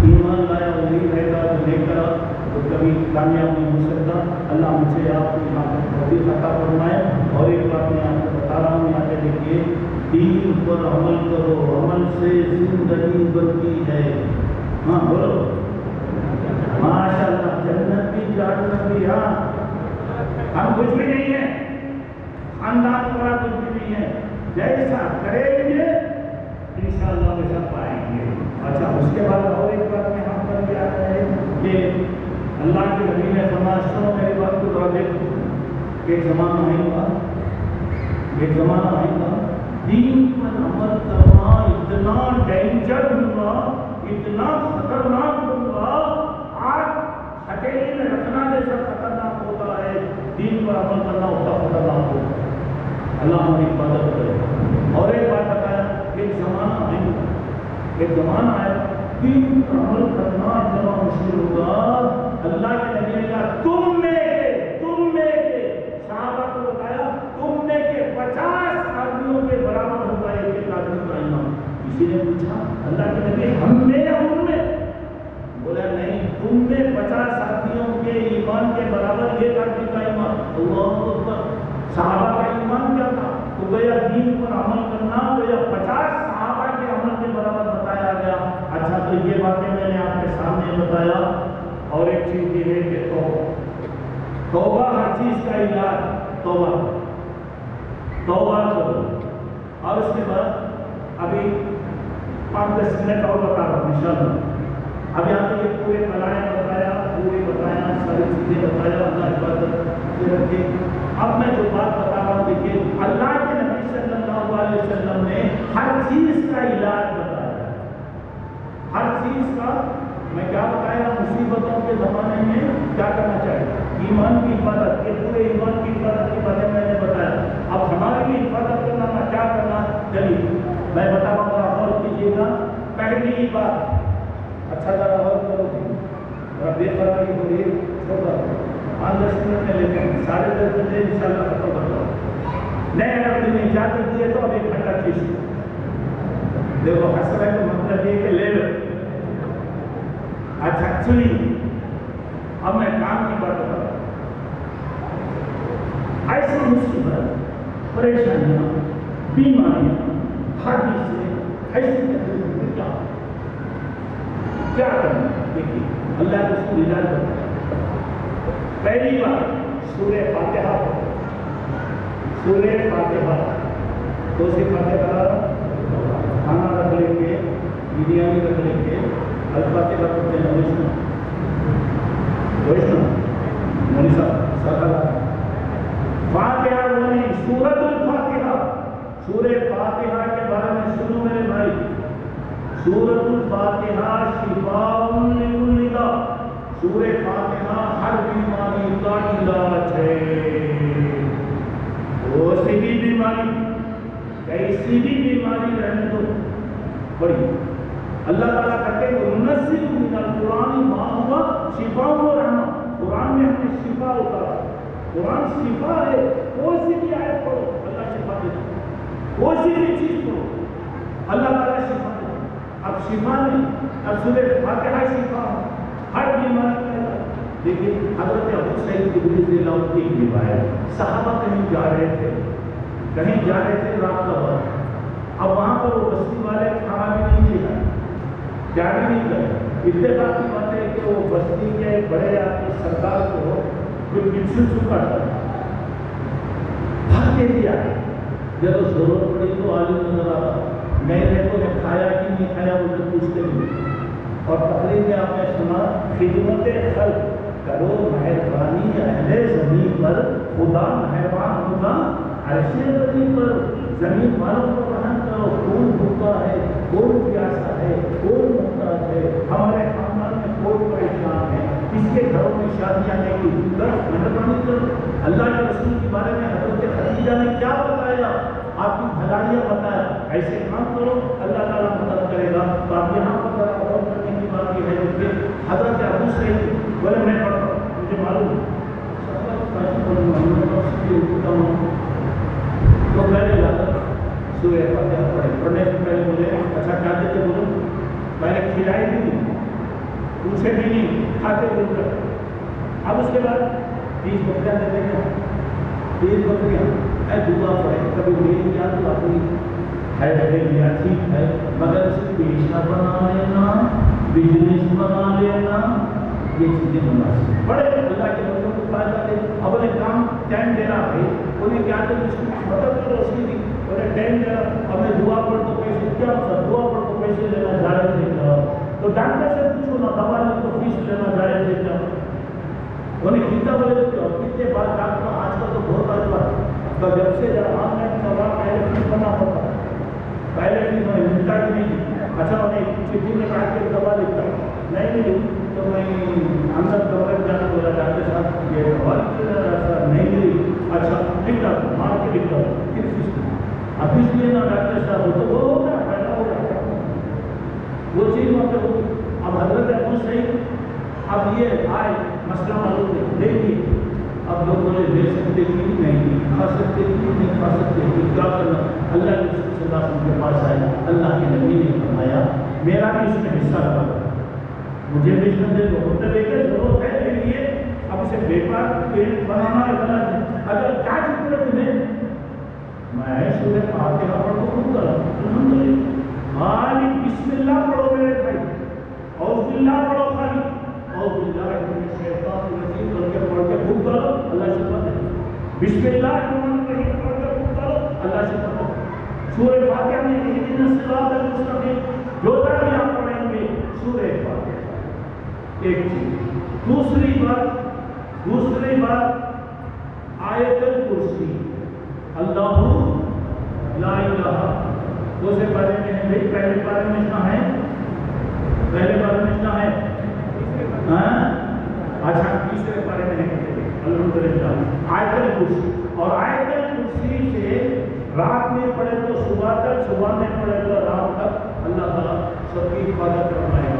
ایمان لایا وہی رہے گا, جو نہیں کرا تو کبھی کامیاب نہیں ہو سکتا. اللہ مجھے آپ کو یہاں پر توفیق عطا فرمائے. اور ایک بات میں آپ کو بتا رہا ہوں, یہاں پہ دیکھیے, دین پر عمل کرو, عمل سے زندگی بنتی ہے. ہاں بولو ماشاء اللہ, جنت بھی جہنم بھی. ہاں ہم کچھ بھی نہیں ہیں, خاندان پورا کچھ بھی نہیں ہے, جیسا کریں گے انشاءاللہ ویسا پائیں گے. اچھا اس کے بعد اور ایک بات میں ہم پر بھی آتا ہے کہ اللہ کے نبی نے فرمایا, سنو میری بات کو ذرا دیکھو, ایک زمانہ آئے گا, ایک زمانہ آئے گا دین پر عمل کرنا اتنا ڈینجر ہوگا, اتنا خطرناک ہوگا. آج ہتھیلی میں رکھنا جیسا خطرناک ہوتا ہے, دین پر عمل کرنا اتنا خطرناک ہوگا. اللہ ہماری حفاظت کرے. اور ایک بات بتایا, ایک زمانہ آئے گا, ایک زمانہ آئے گا دین پر عمل کرنا اتنا مشکل ہوگا. اللہ کے نبی نے کہا تم میں کے صحابہ کو بتایا, تم میں کے 50 آدمیوں کے برابر ہوگا ایک ایک آدمی کا ایمان. کسی نے پوچھا اللہ کے نبی ہم میں یا ان میں, بولا نہیں, تم میں 50 آدمیوں کے ایمان کے برابر ایک آدمی کا ایمان. اللہ اکبر. صحابہ کا ایمان کیا تھا, تو گیا دین پر عمل کرنا, گیا 50 صحابہ کے عمل کے برابر بتایا گیا. اچھا تو یہ باتیں میں نے آپ کے سامنے بتایا. اور ایک چیز یہ ہے کہ توبہ ہر چیز کا علاج, توبہ کرو. اور اس کے بعد ابھی 5-10 منٹ اور بتا رہا ہوں انشاءاللہ. اب یہاں پہ یہ پورے بلائیں بتایا, پورے بتایا, ساری چیزیں بتایا, اللہ حفاظت سے رکھے. اب میں جو بات بتا رہا ہوں دیکھیے, اللہ کے نبی صلی اللہ علیہ وسلم نے ہر چیز کا علاج بتایا, ہر چیز کا. میں کیا بتایا, مصیبتوں کے زمانے میں کیا کرنا چاہیے, ایمان کی حفاظت, یہ پورے ایمان کی حفاظت کے بارے میں نے بتایا. اب ہماری بھی حفاظت کرنا, کیا کرنا, چلیے میں بتا رہا ہوں, غور کیجیے گا. پہلی بات, اچھا ذرا غور کرو, ذرا بے قراری ہو رہی ہے, چھوڑا 5-10 منٹ میں لیتے ہیں, 10:30 بجے انشاءاللہ ختم کرتا ہوں. نہیں اگر تمہیں اجازت دیے تو اب 1 گھنٹہ چیز دیکھو, ہنس رہے تو مطلب یہ کہ لے لو. اچھا سنیے, اب میں کام کی بات بتا رہا ہوں. ایسی مصیبت, پریشانیاں, بیماریاں, حادثے, ایسی تکلیف کیا کرنا؟ دیکھیے اللہ کے رسول ہدایت بتایا. پہلی بات سورہ فاتحہ پڑھو. سورہ فاتحہ تو سے فاتحہ کھانا رکھ لیں گے, بریانی رکھ لیں گے, الفاتحہ پڑھتے ہیں. ویشنو مولوی صاحب سرکار فاتحہ وہ نہیں, سورۃ الفاتحہ. سورہ فاتحہ کے بارے میں سنو میرے بھائی. سورۃ الفاتحہ شفاء لکل داء. سورہ فاتحہ ہر بیماری کا علاج ہے. کوئی بھی بیماری, کیسی بھی بیماری رہنے دو, بڑی اللہ تعالیٰ کہتے ہیں منزل من القرآن ما هو شفاء و رحمہ. قرآن میں ہم نے شفا اتارا. قرآن شفا ہے. کوئی سی بھی آیت پڑھو اللہ شفا دیتا. کوئی سی بھی چیز پڑھو اللہ تعالیٰ شفا دیتا. اب شفا نہیں, اب سورہ فاتحہ شفا ہر بیماری کا. دیکھیے حضرت ابو سعید خدری رضی اللہ عنہ کی ایک روایت, صحابہ کہیں جا رہے تھے رات کا وقت. اب وہاں پر وہ بستی والے کھانا بھی نہیں کھلائے, کیا بھی نہیں کرے. اتفاق کی بات ہے کہ وہ بستی کے بڑے آدمی سردار کو کوئی پنسل چکا تھا, بھاگ کے دیا. جب ضرورت پڑی تو عالم نظر آتا, میں تو نے کھایا کہ نہیں کھایا وہ تو پوچھتے نہیں. اور تقریر میں آپ نے سنا خدمت خلق کرو مہربانی اہل زمین پر, خدا مہربان ہوگا ایسے زمین پر. زمین والوں کو رحم کرو. کون بھوکا ہے, کون پیاسا ہے, کون محتاج ہے. ہمارے خاندان میں کوئی پریشان ہے, کس کے گھروں میں شادیاں نہیں, مہربانی کرو. اللہ کے رسول کے بارے میں حضرت خدیجہ نے کیا بتایا, آپ کی بھلائیاں بتایا. ایسے کام کرو اللہ تعالیٰ مدد کرے گا. تو آپ یہاں پر غور کرنے کی بات یہ ہے کہ حضرت ابو سعید بولے میں پڑھتا ہوں, مجھے معلوم تو پہلے جا کر سورہ فاتحہ پڑھنے سے پہلے بولے اچھا کھاتے تھے, بولو پہلے کھلائی بھی نہیں, پوچھے بھی نہیں, کھاتے بول کر. اب اس کے بعد 20 بکریاں دے دیں گے. 20 بکریاں اے دعا پڑے, کبھی میری یاد تو اپنی ہے لیا ٹھیک ہے, مگر اسے پیشہ بنا لینا, بزنس بنا لینا, یہ چیزیں مناسب بڑے اللہ کے بندوں کو فائدہ دے. اب انہیں کام ٹائم دینا ہے, انہیں کیا کہ مدد کرو اس کی بھی انہیں ٹائم دینا. اب میں دعا پڑھ تو پیسے کیا مطلب, دعا پڑھ تو پیسے لینا جائز ہے کیا؟ تو ڈاکٹر سے پوچھو نا, دوا لے تو فیس لینا جائز ہے کیا؟ انہیں کتنا بولے کتنے بار ڈاکٹر آج کل تو بہت آج تو جب سے آن لائن سوال پہلے فیس بننا پڑتا ہے, پہلے فیس میں ملتا ہی نہیں. اچھا انہیں چٹھی میں کاٹ کے دوا لکھتا نہیں ملی تو میں اندر دوا جانا بولا ڈاکٹر صاحب یہ دوا نہیں ملی. اچھا لکھتا مار کے لکھتا پھر فیس اب اس لیے نا ڈاکٹر صاحب ہو تو وہ ہوگا پیدا ہو جاتا وہ چیز وہاں پہ ہوگی. اب حضرت ابو سعید اب یہ آئے مسئلہ معلوم ہے, دیکھیے اب لوگ بولے لے سکتے کہ نہیں, کھا سکتے کہ نہیں کھا سکتے, کیا کرنا. اللہ کے رسول صلی اللہ علیہ وسلم کے پاس آئے, اللہ کے نبی نے فرمایا میرا بھی اس میں حصہ لگا, مجھے بھی اس میں دے دو. مطلب ایک ضرورت ہے میرے لیے. اب اسے بیکار بنانا ہے غلط ہے. اگر کیا چیز ہے تمہیں, میں سورہ فاتحہ پڑھ کو خود کرا الحمدللہ, خالی بسم اللہ پڑھو میرے بھائی, اور باللہ پڑھو خالی, اور باللہ شیطان الرجیم کر کے پڑھ کے خود کرو اللہ شفا دے. بسم اللہ الرحمن الرحیم پڑھ کے خود کرو اللہ شفا دے. سورہ فاتحہ میں اہدنا الصراط المستقیم جو تک آپ پڑھیں گے سورہ فاتحہ ایک چیز. دوسری بات آیت الکرسی اللہ لا الہ, دوسرے بارے میں ہے بھائی, پہلے بارے میں اتنا ہے, پہلے بارے میں اتنا ہے, اچھا تیسرے بارے میں ہے الحمدللہ آیت الکرسی. اور آیت الکرسی سے رات میں پڑھے تو صبح تک, صبح میں پڑھے تو رات تک, اللہ تعالیٰ سب کی حفاظت فرمائے گا.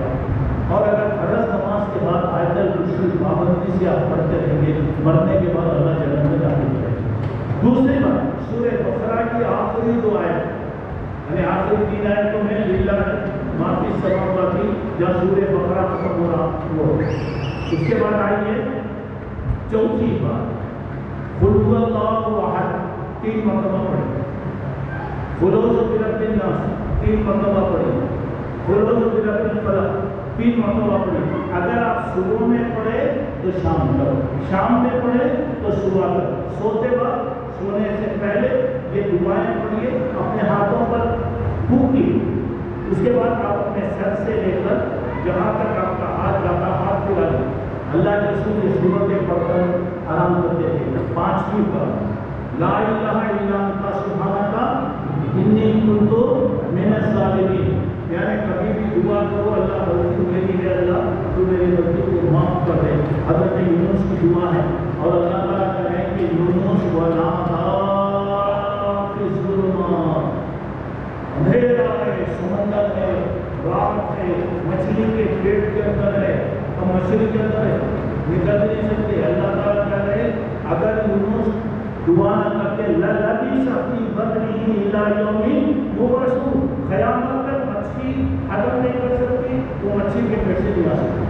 اور اگر فرض نماز کے بعد آیت الکرسی پابندی سے آپ پڑھتے رہیں گے, مرنے کے بعد اللہ جنت میں داخل کرے گا. دوسری بات سورہ بقرہ کی آخری 2 آیت, یعنی آخری 3 آیتوں میں للہ معافی سماواتی جہاں سورہ بقرہ ختم ہو رہا وہ. اس کے بعد آئیے چوتھی بات قل هو اللہ احد 3 مرتبہ پڑھیں, خلوص برب الناس 3 مرتبہ پڑھی، قل برب الفلق 3 مرتبہ پڑھی. اگر آپ صبح میں پڑھے تو شام کرو، شام میں پڑھے تو صبح کرو. سوتے وقت سونے سے پہلے یہ دعائیں پڑھیے، اپنے ہاتھوں پر پھونکیے. اس کے بعد آپ اپنے سر سے لے کر جہاں تک آپ کا ہاتھ جاتا ہاتھ پھیلا دیں. اللہ کے رسول یہ صورتیں پڑھ کر آرام کرتے تھے. 5ویں بار لا الہ الا انت سبحانک انی کنت من الظالمین، یعنی کبھی بھی دعا کرو اللہ غلطی میری ہے، اللہ تو میری غلطی کو معاف کر دے. حضرت یونس کی دعا ہے اور اللہ تعالیٰ کہے کہ یونس ونادیٰ فی الظلمات، اندھیرا ہے، سمندر ہے، رات ہے، مچھلی کے پیٹ کے اندر ہے، تو مچھلی کے اندر ہے، نکل نہیں سکتے. اللہ تعالیٰ کہہ رہے اگر یونس دعا نہ کرتے للبث فی بطنہ الی یوم یبعثون، قیامت تک مچھلی ہضم نہیں کر سکتی، وہ مچھلی کے پیٹ سے نہیں آ سکتی.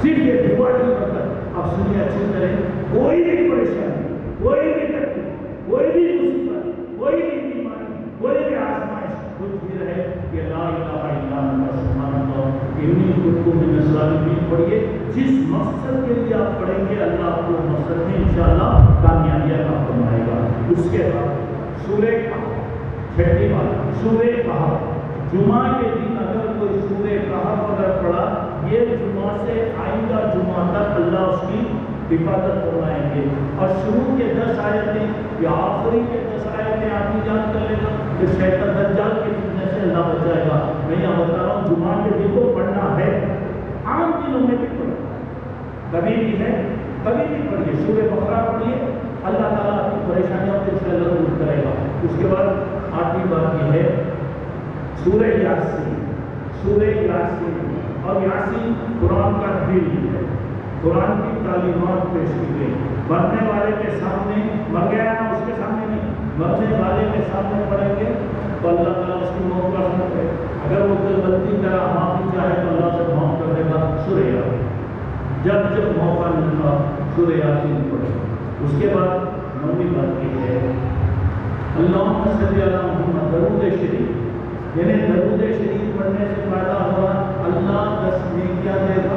صرف یہ دعا کی برکت. اب سنیے اچھی طرح، کوئی بھی پریشانی، کوئی بھی تکلیف، کوئی بھی مصیبت، کوئی بھی بیماری، کوئی بھی آزمائش کچھ بھی رہے، یہ لا الہ الا انت سبحانک انی کنت من الظالمین پڑھیے. جس مقصد کے لیے آپ پڑھیں گے اللہ آپ کو مقصد میں انشاءاللہ کامیابی عطا فرمائے گا. اس کے بعد سورہ کہف، 6ویں بات سورہ کہف. جمعہ کے دن اگر کوئی سورہ کہف اگر پڑھا، یہ جمعہ سے آئندہ جمعہ تک اللہ اس کی حفاظت فرمائیں گے. اور شروع کے 10 آیتیں یا آخری کے 10 آیتیں آدمی یاد کر لے گا کہ شیطان دجال کے فتنے سے اللہ بچائے گا. میں یہاں بتا رہا ہوں جمعہ کے دن کو پڑھنا ہے، عام دنوں میں بھی پڑھنا، کبھی بھی ہے کبھی بھی پڑھیے. سورہ بقرہ پڑھیے، اللہ تعالیٰ آپ کی پریشانیوں کو اس سے اللہ دور کرے گا. اس کے بعد 8ویں بات یہ ہے سورہ یاسین. سورہ یاسین اور یاسین قرآن کا دل ہے، قرآن کی تعلیمات پیش کی گئی. مرنے والے کے سامنے، مر گیا نا اس کے سامنے نہیں، مرنے والے کے سامنے پڑھیں گے تو اللہ تعالیٰ اس کی موت کا حکم ہے. اگر وہ کوئی غلطی کرا معافی چاہے تو اللہ سے معاف کر دے گا. سورہ یاسین جب جب موقع ملتا سورہ یاسین پڑھے. اس کے بعد 9ویں بات یہ ہے اللہم صلی علی محمد، درود شریف. یعنی درود شریف پڑھنے سے فائدہ ہوا اللہ 10 نیکیاں دے گا،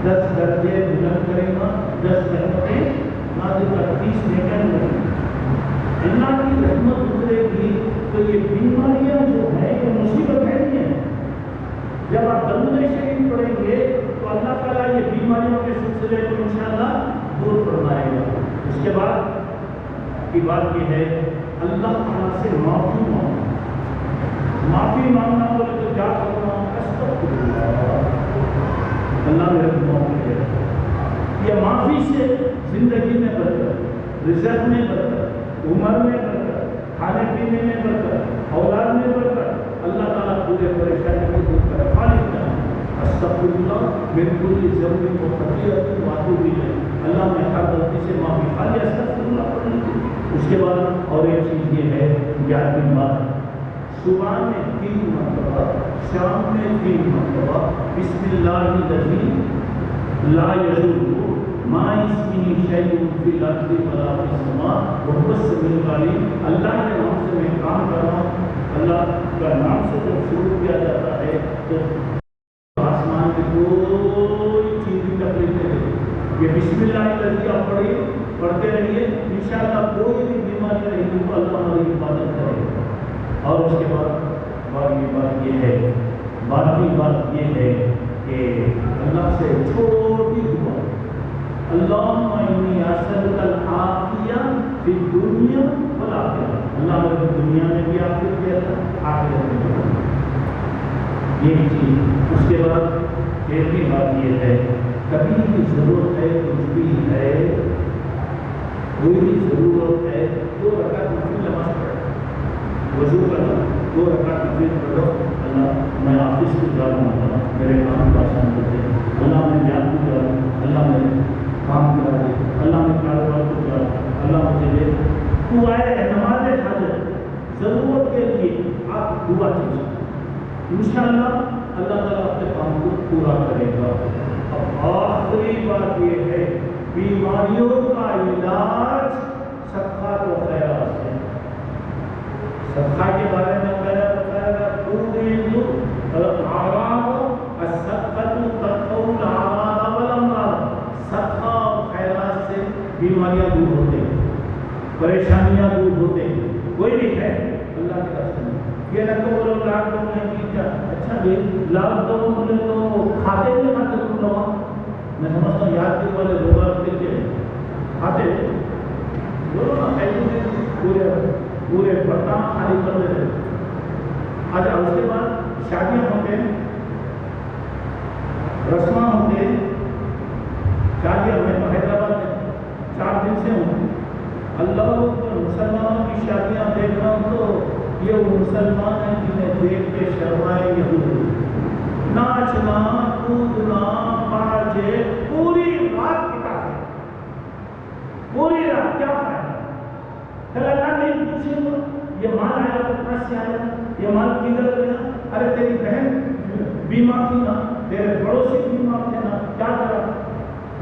10 درجے بلند کرے گا، 10 رحمتیں نازل کر 30 نیکیاں ملیں گی. اللہ کی رحمت اترے گی تو یہ بیماریاں جو ہیں یہ مصیبت ہے نہیں ہے. جب آپ درود شریف پڑھیں گے تو اللہ تعالیٰ یہ بیماریوں کے سلسلے کو انشاءاللہ دور فرمائے گا. اس کے بعد کی بات یہ ہے اللہ تعالیٰ سے معافی مانگنا. معافی مانگنا بولے تو کیا کرنا؟ اللہ میرے کو معافی دے. یہ معافی سے زندگی میں برکت، رزق میں برکت، عمر میں برکت، کھانے پینے میں برکت، اولاد میں برکت. اللہ تعالیٰ پورے پریشانی کو دور کرے. خالق کا استغفر اللہ من کل ذنب و خطیئۃ واتوب الیہ. اللہ میں ہر غلطی سے معافی. خالی استغفر اللہ پڑھنے کی. اس کے بعد اور ایک چیز یہ ہے 11ویں بات، صبح میں 3 مرتبہ، شام میں 3 مرتبہ بسم اللہ الذی لا یضر مع اسمہ شیء فی الارض ولا فی السماء وهو السمیع العلیم. اللہ کے نام سے میں کام کر رہا ہوں. اللہ کا نام سے جب شروع کیا جاتا ہے تو آسمان میں کوئی چیز کی تکلیف نہیں ہے. یہ بسم اللہ الذی آپ پڑھتے رہیے، انشاءاللہ کوئی بھی بیماری رہے گی تو اللہ ہماری حفاظت کرے گا. اور اس کے بعد 12ویں بات یہ ہے، 12ویں بات یہ ہے کہ اللہ سے چھوٹی دعا، اللہم انی اسألک العافیہ فی الدنیا والآخرہ. اللہ میرے دنیا میں بھی عافیت دے گا، آخرت میں بھی. یہ چیز. اس کے بعد 13ویں بات یہ ہے کبھی بھی ضرورت ہے، کچھ بھی ہے، کوئی بھی ضرورت ہے 2 رکعت نفل نماز پڑھو، وضو کرنا 2 رکعت نفل پڑھو. اللہ میں آفس کو جا رہا ہوں، میرے کام کو آسان کر دے. اللہ میں جان کو جا رہا ہوں، اللہ میرے کام کرا دے. اللہ میں کاروبار کو جا رہا ہوں، اللہ مجھے دے. تو آئے نماز حاجت ضرورت کے لیے آپ دعا کیجیے، انشاءاللہ اللہ تعالیٰ اپنے کام کو پورا کرے گا. اب آخری بات یہ ہے بیماریوں کا علاج صدقات و خیرات ہے. صدقہ کے بارے میں میں نے بتایا پورے پریشانیاں دور ہوتے ہیں. کوئی بھی ہے اللہ کے راستے میں. یہ نہ تو بولو لاکھ ڈاؤن ہے کہ کیا اچھا بھی لاکھ ڈاؤن بولے تو کھاتے نہیں کھاتے تم لوگ. میں سمجھتا ہوں یادگیر والے لوگ آتے تھے کھاتے بولو نا ایسے پورے پورے برتن خالی کر دیتے. اچھا اس کے بعد شادیاں ہوتے رسماں ہوتے شادیاں میں تو حیدرآباد میں 4 دن سے ہوں. اللہ مسلمانوں کی شادیاں دیکھ رہا ہوں تو یہ وہ مسلمان ہیں جنہیں دیکھ کے شرمائے یہود. ناچنا کودنا باجے پوری رات کتابیں پوری رات کیا فائدہ. کل اللہ نہیں پوچھے یہ مال آیا کہاں سے آیا یہ مال کدھر گیا. ارے تیری بہن بیمار تھی نا تیرے پڑوسی بیمار تھے نا کیا کرا.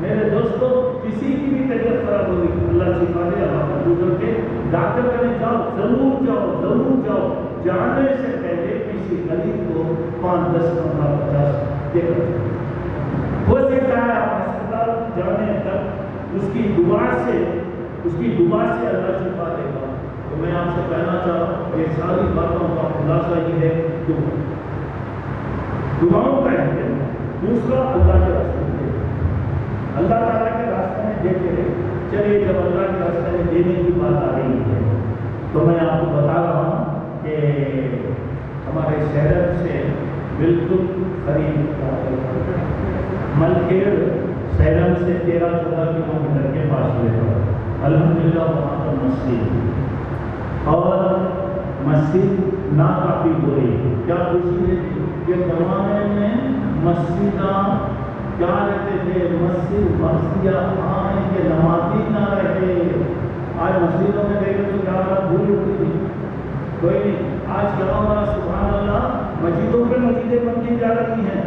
میرے دوستوں کسی کی بھی طبیعت خراب ہوگی اللہ شفا دے. اللہ گزر کے ڈاکٹر کہنے جاؤ ضرور جاؤ ضرور جاؤ. جانے سے پہلے کسی غریب کو 5 10 15 50 دے کر ہو سکتا ہے آپ ہسپتال جانے تک اس کی دعا سے اللہ شفا دے گا. تو میں آپ سے کہنا چاہ رہا ہوں یہ ساری باتوں کا خلاصہ یہ ہے دعاؤں کا ہے. دوسرا اللہ کے راستے میں اللہ تعالیٰ کے راستے میں دیتے رہے. چلیے جب اللہ کے راستے میں دینے کی بات آ رہی ہے تو میں آپ کو بتا رہا ہوں کہ ہمارے شہر سے بالکل قریب ملکیڑ سیلم سے 13-14 کلومیٹر کے فاصلے پر الحمدللہ وہاں پر مسجد اور مسجد ناکافی ہو رہی ہے. کیا خوشی ہے کہ زمانے میں مسجداں کیا رہتے تھے مسجد مرثیہ آئیں کہ نمازی نہ رہے. آج مسجدوں میں دیکھیں تو کیا بھول اٹھتی تھی کوئی نہیں. آج کیا ہمارا سبحان اللہ مسجدوں پہ مسجدیں بنتی جا رہی ہیں.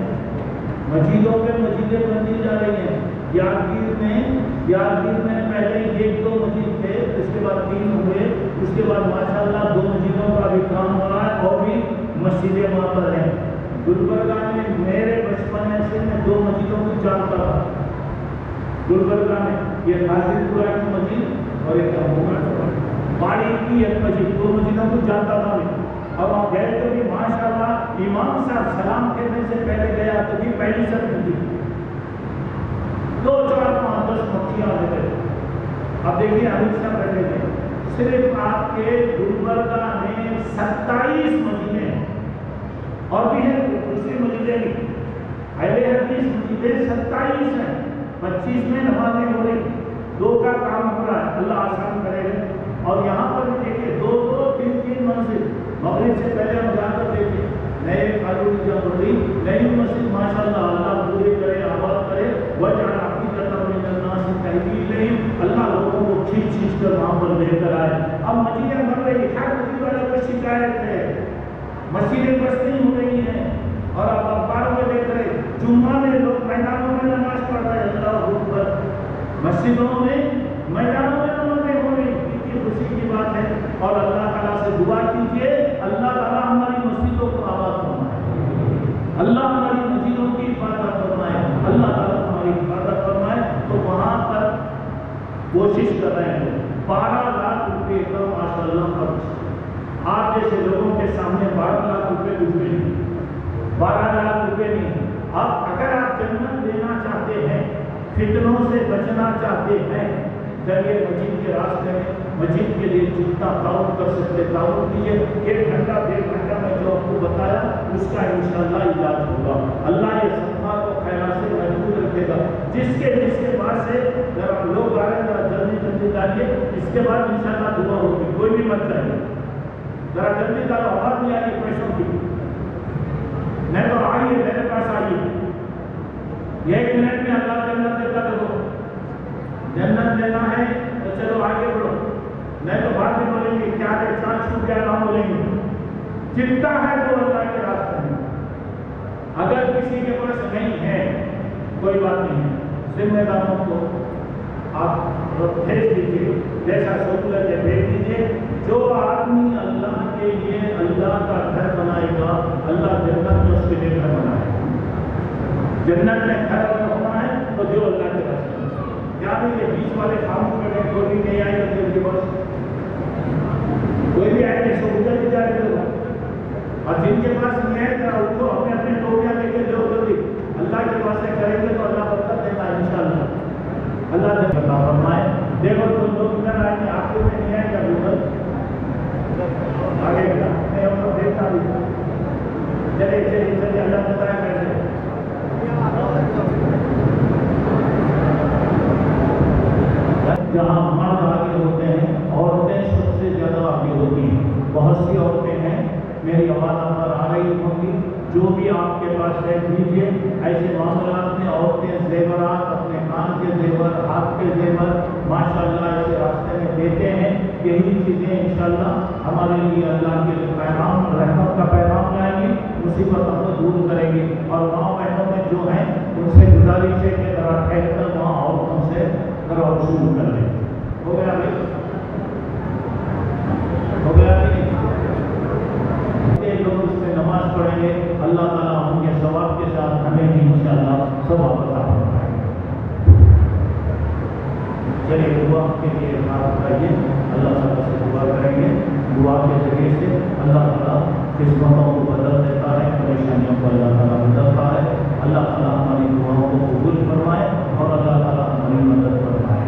مسجدوں پہ مسجدیں بنتی جا رہی ہیں. یادگیر میں پہلے 1-2 مسجد تھے اس کے بعد 3 ہوئے. اس کے بعد ماشاءاللہ 2 مسجدوں کا بھی کام ہو رہا ہے اور بھی مسجدیں وہاں پر ہیں. گلبرگہ میں میرے بچپن سے میں 2 مسجدوں کو جانتا تھا. گلبرگہ میں یہ حاضر پورہ کی مسجد اور ایک پاڑی کی ایک مسجد 2 مسجدوں کو جانتا تھا میں. اب آپ گئے تو بھی ماشاءاللہ امام صاحب سلام کہنے سے پہلے گیا تو بھی پہلی سب تھی 2 4 5 10 مکھیاں آ گئے. اب دیکھیے امت شاہ بیٹھے تھے. صرف آپ کے گلبرگہ میں 27 مسجدیں اور بھی ہیں دوسری مسجدیں بھی اہل حدیث مسجدیں 27 ہیں. 25 میں نمازیں ہو رہی 2 کا کام ہو رہا ہے. اللہ آسان کرے گا. اور یہاں پر بھی دیکھیے 2 3 مسجد مغرب سے پہلے ہم جا کر دیکھیں نئے کالونی جب ہو رہی نئی مسجد ماشاءاللہ اللہ پورے کرے آباد کرے. وجہ آپ کرتا ہوں الناس تحویل نہیں اللہ لوگوں کو کھینچ کر وہاں پر لے کر آئے. اب مسجدیں بن رہی ہر مسجد والوں کو شکایت ہے مسجدیں بس نہیں ہو رہی ہیں. اور اب اخباروں میں دیکھ رہے جمعہ میں لوگ میدانوں میں نماز پڑھ رہے ہیں. اللہ اکبر. مسجدوں میں میدانوں میں نمازیں ہو رہی. کتنی خوشی کی بات ہے. اور اللہ تعالیٰ سے دعا کیجیے اللہ تعالیٰ ہماری مسجدوں کو آباد فرمائے. اللہ ہماری مسجدوں کی حفاظت فرمائے. اللہ تعالیٰ ہماری حفاظت فرمائے. تو وہاں پر کوشش کر رہے ہیں 12 لاکھ روپے کا ماشاءاللہ خرچ. آپ جیسے لوگوں کے سامنے 12 لاکھ روپے کچھ بھی نہیں. 12 لاکھ روپے نہیں. اب اگر آپ جنت لینا چاہتے ہیں فتنوں سے بچنا چاہتے ہیں چلیے مسجد کے راستے میں مسجد کے لیے جتنا تعاون کر سکتے تعاون کیجیے. 1 گھنٹہ 1.5 گھنٹہ میں جو آپ کو بتایا اس کا انشاءاللہ علاج ہوگا. اللہ یہ صدقہ کو خیرات سے محفوظ رکھے گا. جس کے بعد سے ذرا لوگ آ رہے ہیں ذرا جلدی ڈالیے. اس کے بعد انشاءاللہ دعا ہوگی. کوئی بھی مت چاہیے ذرا جلدی ڈالو. آواز نہیں آ رہی پیسوں کی. نہیں تو آئیے میرے پاس آئیے. 1 منٹ میں اللہ جنت دیتا کرو. جنت لینا ہے تو چلو آگے بڑھو. نہیں تو بعد میں بولیں گے کیا ہے چاند چھو گیا نہ بولیں گے. جتنا ہے تو اللہ کے راستے میں. اگر کسی کے پاس نہیں ہے کوئی بات نہیں ہے. ذمہ داروں کو آپ بھیج دیجیے جیسا سہولت ہے بھیج دیجیے. جو آدمی اللہ کے لیے اللہ کا گھر بنائے گا اللہ جنت میں اس کے لیے گھر بنائے گا. جنت میں گھر ہونا ہے تو جو اللہ کے راستے میں. کیا نہیں یہ بیچ والے خاموش بیٹھے کوئی بھی نہیں آئے ان کے پاس اور جن کے پاس نہیں ہے ذرا ان کو اپنے اپنے ٹوپیاں لے کے جو جلدی اللہ کے پاس سے کریں گے تو اللہ برکت دیتا ہے انشاءاللہ. اللہ سے عطا فرمائے. دیکھو جو لوگ ادھر آئیں گے آپ کے میں نہیں آئے گا ادھر آگے کا میں ان کو دیکھتا بھی چلے چلیے اللہ بتائے کیسے جہاں مرد آگے ہوتے ہیں عورتیں سب سے زیادہ آگے ہوتی ہیں. بہت سی عورتیں ہیں میری آواز پر آ رہی ہوں گی. جو بھی آپ کے پاس ہے دیجیے. ایسے معاملات میں عورتیں زیورات اپنے کان کے زیور ہاتھ کے زیور ماشاءاللہ ایسے راستے میں دیتے ہیں. یہی چیزیں انشاءاللہ ہمارے لیے اللہ کے پیغام رحمت کا پیغام لائیں گی, مصیبتوں کو دور کریں گی. اور ماں بہنوں میں جو ہیں ان سے گزارش ہے کہ ذرا ٹھہر کر وہاں عورتوں سے ذرا وصول کر لیں. ہو گیا بھائی, ہو گیا کہ لوگ اس میں نماز پڑھیں گے اللہ تعالیٰ ان کے ثواب کے ساتھ ہمیں بھی انشاءاللہ ثواب عطا فرمائے. چلیے دعا کے لیے ہاتھ اٹھائیے. اللہ تعالیٰ سے دعا کریں گے. دعا کے ذریعے سے اللہ تعالیٰ قسمتوں کو بدل دیتا ہے, پریشانیوں کو اللہ تعالیٰ بدلتا ہے. اللہ تعالیٰ ہماری دعاؤں کو قبول فرمائے اور اللہ تعالیٰ ہماری مدد فرمائے.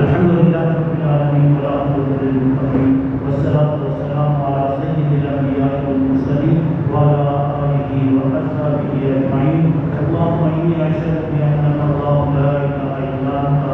الحمدللہ رب العالمین والعاقبۃ للمتقین والصلاۃ والسلام علی سید الانبیاء والمرسلین وعلی آلہ وصحبہ اجمعین. اللهم انی اشهد بانک اللہ لا الہ الا انت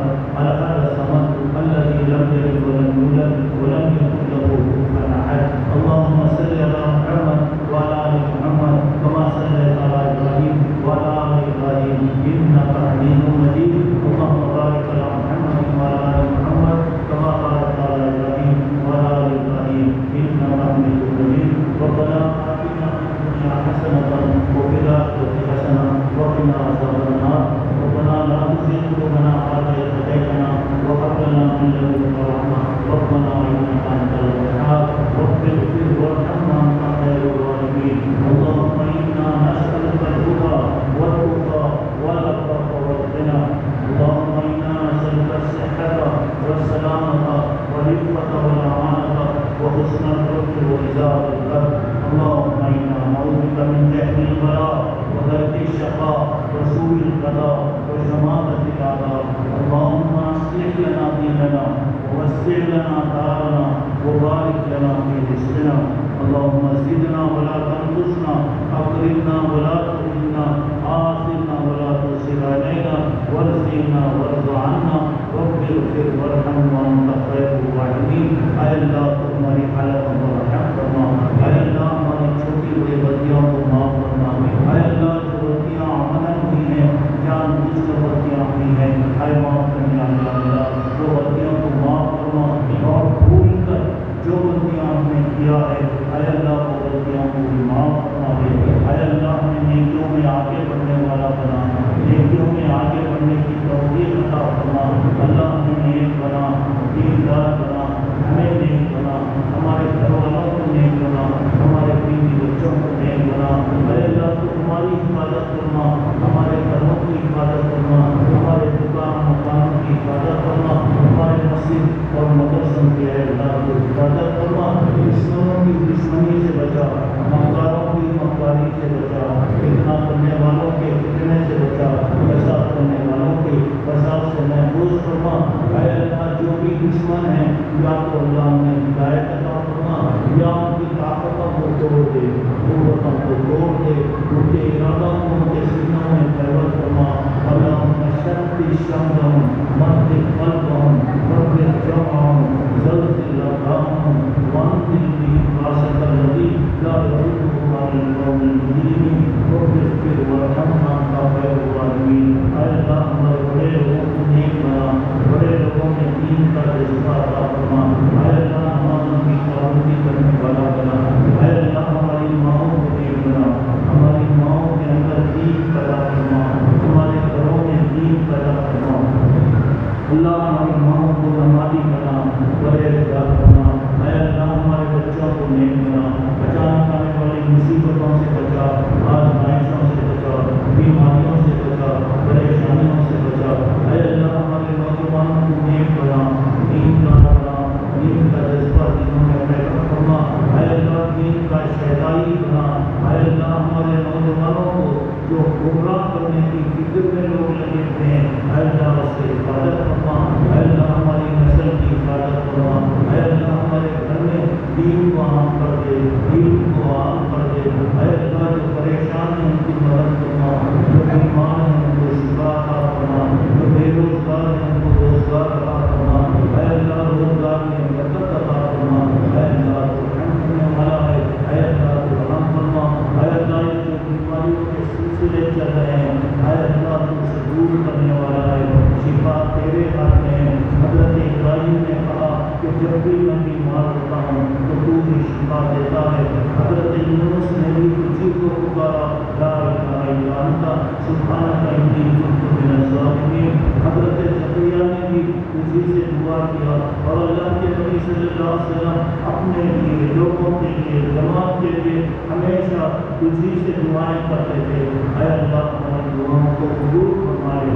الاحد الصمد الذی لم یلد ولم یولد ولم یکن له کفوا احد. اللهم صل علی محمد وعلی آل محمد کما صلیت علی ابراہیم وعلی آل ابراہیم انک حمید مجید. اللهم بارک علی محمد وعلی آل محمد کما بارکت علی ابراہیم وعلی آل ابراہیم انک حمید مجید. ربنا آتنا فی الدنیا حسنۃ وفی الآخرۃ حسنۃ وقنا عذاب النار. ربنا لا تزغ قلوبنا بعد إذ هديتنا وهب لنا من لدنك رحمة. ربنا إنك أنت الوهاب رب اغفر وارحم وأنت خير الراحمين. اللهم إنا نسألك الهدى والتقى والعفاف والغنى. اللهم إنا نسألك الصحة والسلامة والعفة والأمانة وحسن الخلق وإزالة الكبر. اللهم إنا نعوذ بك من جهل البلاء ودرك الشقاء وسوء القضاء وشماتة الأعداء. اللهم أصلح لنا ديننا ووسع لنا دارنا وبارك لنا في رزقنا. اللهم زدنا ولا تنقصنا, أكرمنا ولا تهنا, آثرنا ولا تؤثر علينا, وارزقنا وارض عنا, رب اغفر وارحم وأنت خير الراحمين. اے اللہ تو ہماری حالت کو رحم فرما. اے اللہ ہماری چھوٹی بڑی غلطیوں کو معاف فرما. اے اللہ جو غلطیاں عملاً ہوئی ہیں جان بوجھ کر غلطیاں ہوئی ہیں اے معاف کرنے والا اللہ وہ غلطیوں کو معاف فرما. اور بھول کر جو غلطیاں ہم نے کیا ہے اے اللہ وہ غلطیوں کو بھی معاف فرما دے. اے اللہ ہمیں نیکیوں میں آگے بڑھنے والا بنا, نیکیوں میں آگے بڑھنے کی توفیق عطا فرما. اللہ ہمیں نیک بنا, دیندار بنا, ہمیں نیک بنا, ہمارے گھر والوں کو نیک بنا, ہمارے بیوی بچوں کو نیک بنا. اے اللہ تو ہماری حفاظت فرما, ہمارے گھروں کی حفاظت فرما, ہمارے دکان مکانوں کی حفاظت فرما, ہمارے مسجد اور مدرسوں کے اہلکار کی حفاظت فرما. دشمنوں کی دشمنی سے بچا, مکاروں کی مکاری سے بچا, فتنہ کرنے والوں کے فتنے سے بچا, فساد کرنے والوں کے فساد سے محفوظ فرما. اے اللہ جو بھی دشمن ہیں یا تو اللہ نے ہدایت عطا فرما یا ان کی طاقتوں کو توڑ دے, قوتوں کو توڑ دے, ان کے ارادوں کو ان کے سینوں میں پیوست فرما. اللہم شتت شملهم مدد قلبهم فرق جمعهم زلزل اقدامهم وانزل بهم باسط الذي لا يضرهم عن القوم المجرمين. رب اغفر وارحم وانت خير الراحمين. اے اللہ ہمارے بڑے لوگوں کو نیک بنا, بڑے لوگوں میں دین کا جذبہ عطا فرما. اے اللہ نمازوں کی پابندی کرنے والا بنا. اے اللہ ہماری ماؤں کو نیک بنا, ہماری کو عام کر دے، دین کو عام کر دے۔ اے اللہ جو پریشان ہیں ان کی مدد فرما، جو بیمار ہیں ان کو شفا عطا فرما، جو بے روزگار ہیں ان کو روزگار عطا فرما۔ اے اللہ روزگار میں برکت عطا فرما۔ اے اللہ تو رحم کرنے والا ہے، اے اللہ تو رحم فرما۔ اے اللہ یہ جو بیماریوں کے سلسلے چل رہے ہیں، اے اللہ تو اسے دور کرنے والا ہے، شفا تیرے ہاتھ میں ہے۔ حضرت ابراہیم نے کہا کہ جب بھی میں بیمار ہوتا ہوں تو تو ہی شفا دیتا ہے۔ حضرت یونس نے بھی تجھی کو پکارا، لا الہ الا انت سبحانک انی کنت من الظالمین۔ حضرت زکریا نے بھی تجھی سے دعا کیا، اور اللہ کے نبی صلی اللہ علیہ وسلم اپنے لیے، لوگوں کے لیے، جماعت کے لیے ہمیشہ تجھی سے دعائیں کرتے تھے۔ اے اللہ ہماری دعاؤں کو قبول فرمائے۔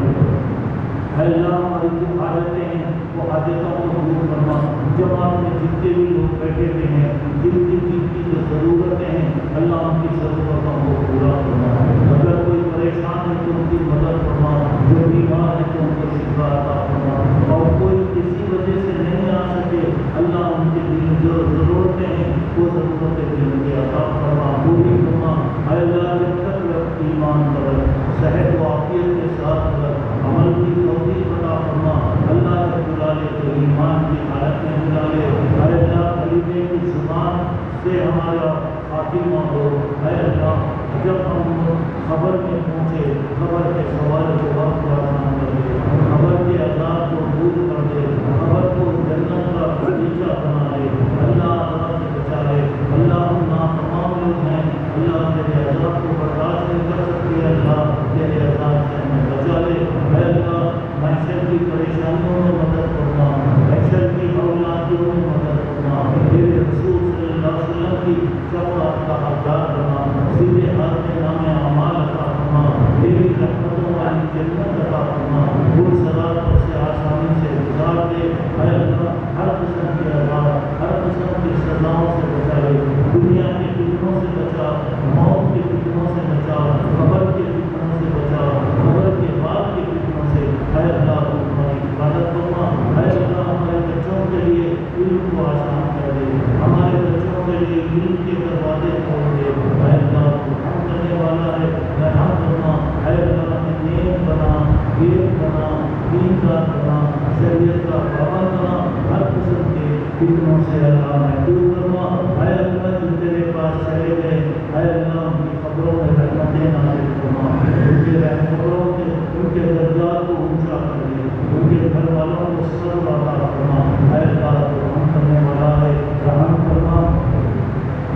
اے اللہ ہماری جو حاجتیں ہیں وہ حاجتوں کو دور فرما۔ جماعت میں جتنے بھی لوگ بیٹھے ہوئے ہیں، جن کی جو ضرورتیں ہیں، اللہ ان کی ضرورتوں کو پورا فرما۔ اگر کوئی پریشان ہے تو ان کی مدد فرما، جو بیمار ہے تو ان کو شفا عطا فرما، اور کوئی کسی وجہ سے نہیں آ سکے اللہ ان کے دل جو ضرورتیں ہیں وہ ضرورتیں دل کے عطا فرما، پوری فرما۔ اے اللہ جب تک وقت ایمان کر، صحت و عافیت کے ساتھ کر، عمل کی توفیق عطا فرما۔ اللہ جب بلا لے تو ایمان کی حالت میں بلا لے۔ اے اللہ کلمے کی زبان سے ہمارا خاتمہ ہو۔ اے اللہ جب ہم خبر میں پہنچے، خبر کے سوال جواب کو آسان کر دے، خبر کے عذاب کو دور کر دے، خبر کو جنت کا بغیچہ بنا دے۔ اللہ عذاب سے بچا لے۔ اللہ ہم تمام لوگ ہیں اللہ تیرے عذاب کو برداشت نہیں کر سکتے، اللہ تیرے عذاب سے ہمیں بچا لے۔ اے اللہ معاشر کی پریشانیوں میں مدد فرما، معاشر کی اولادیوں میں مدد فرما، تیرے رسول صلی اللہ علیہ وسلم کی شفاعت کا حقدار بنا، سیدھے ہاتھ میں نام اعمال عطا فرما، تیری رحمتوں والی جنت عطا فرما، وہ صراط پر سے آسانی سے گزار دے۔ اے اللہ ہر قسم کے عذاب، ہر قسم کی سزاؤں سے بچا لے، دنیا کے فتنوں سے بچا، موت کے فتنوں سے بچا، قبر کے فتنوں سے بچا، قبر کے بعد کے فتنوں سے۔ اے اللہ تو ہماری حفاظت فرما۔ اے اللہ ہمارے بچوں کے لیے علم کو آسان کر دے، ہمارے بچوں کے لیے علم کے دروازے کھول دے۔ اے اللہ تو رحم کرنے والا ہے، رحم فرما۔ اے اللہ ہمیں نیک بنا، نیک بنا، دیندار بنا، شریعت کا پابند بنا، ہر قسم کے فتنوں سے اللہ محفوظ فرما۔ اے اللہ جو تیرے پاس چلے گئے، اے اللہ ان کی قبروں میں رحمتیں نازل فرما، ان کے قبروں کے ان کے درجات کو اونچا کر دے، ان کے گھر والوں کو صبر عطا فرما۔ اے اللہ تو رحم کرنے والا ہے، رحم فرما۔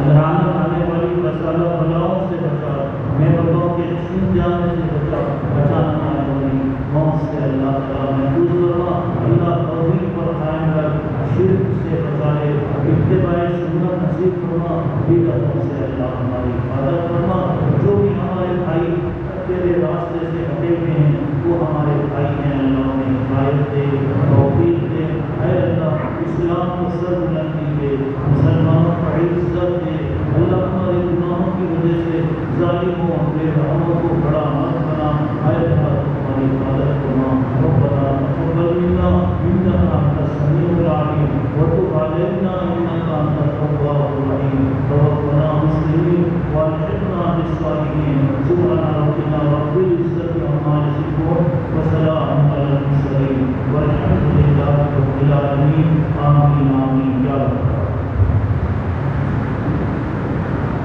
لعنت آنے والی مسالہ بلاؤں سے بچا، نعمتوں کے چھن جانے سے بچا، بچانا آنے والی موت سے اللہ تعالیٰ محفوظ فرما۔ اللہ توحید پر قائم رکھ، شرک سے بچا لے، اتباع سنت نصیب فرما، بدعتوں سے اللہ ہماری حفاظت فرما۔ جو بھی ہمارے بھائی تیرے راستے سے ہٹے ہوئے ہیں وہ ہمارے بھائی ہیں، اللہ انہیں ہدایت دے، توفیق دے۔ اے اللہ اسلام کو سر بلندی دے، مسلمانوں کو عزت دے۔ اللہ ہمارے گناہوں کی وجہ سے ظالموں بے رحموں کو بڑا مت بنا۔ اے اللہ ہماری حفاظت فرما۔ ربنا تقبل منا انک انت السمیع العلیم وتب علینا انک انت التواب الرحیم، توفنا مسلمین والحقنا بالصالحین۔ سبحان ربنا رب العزة عما یصفون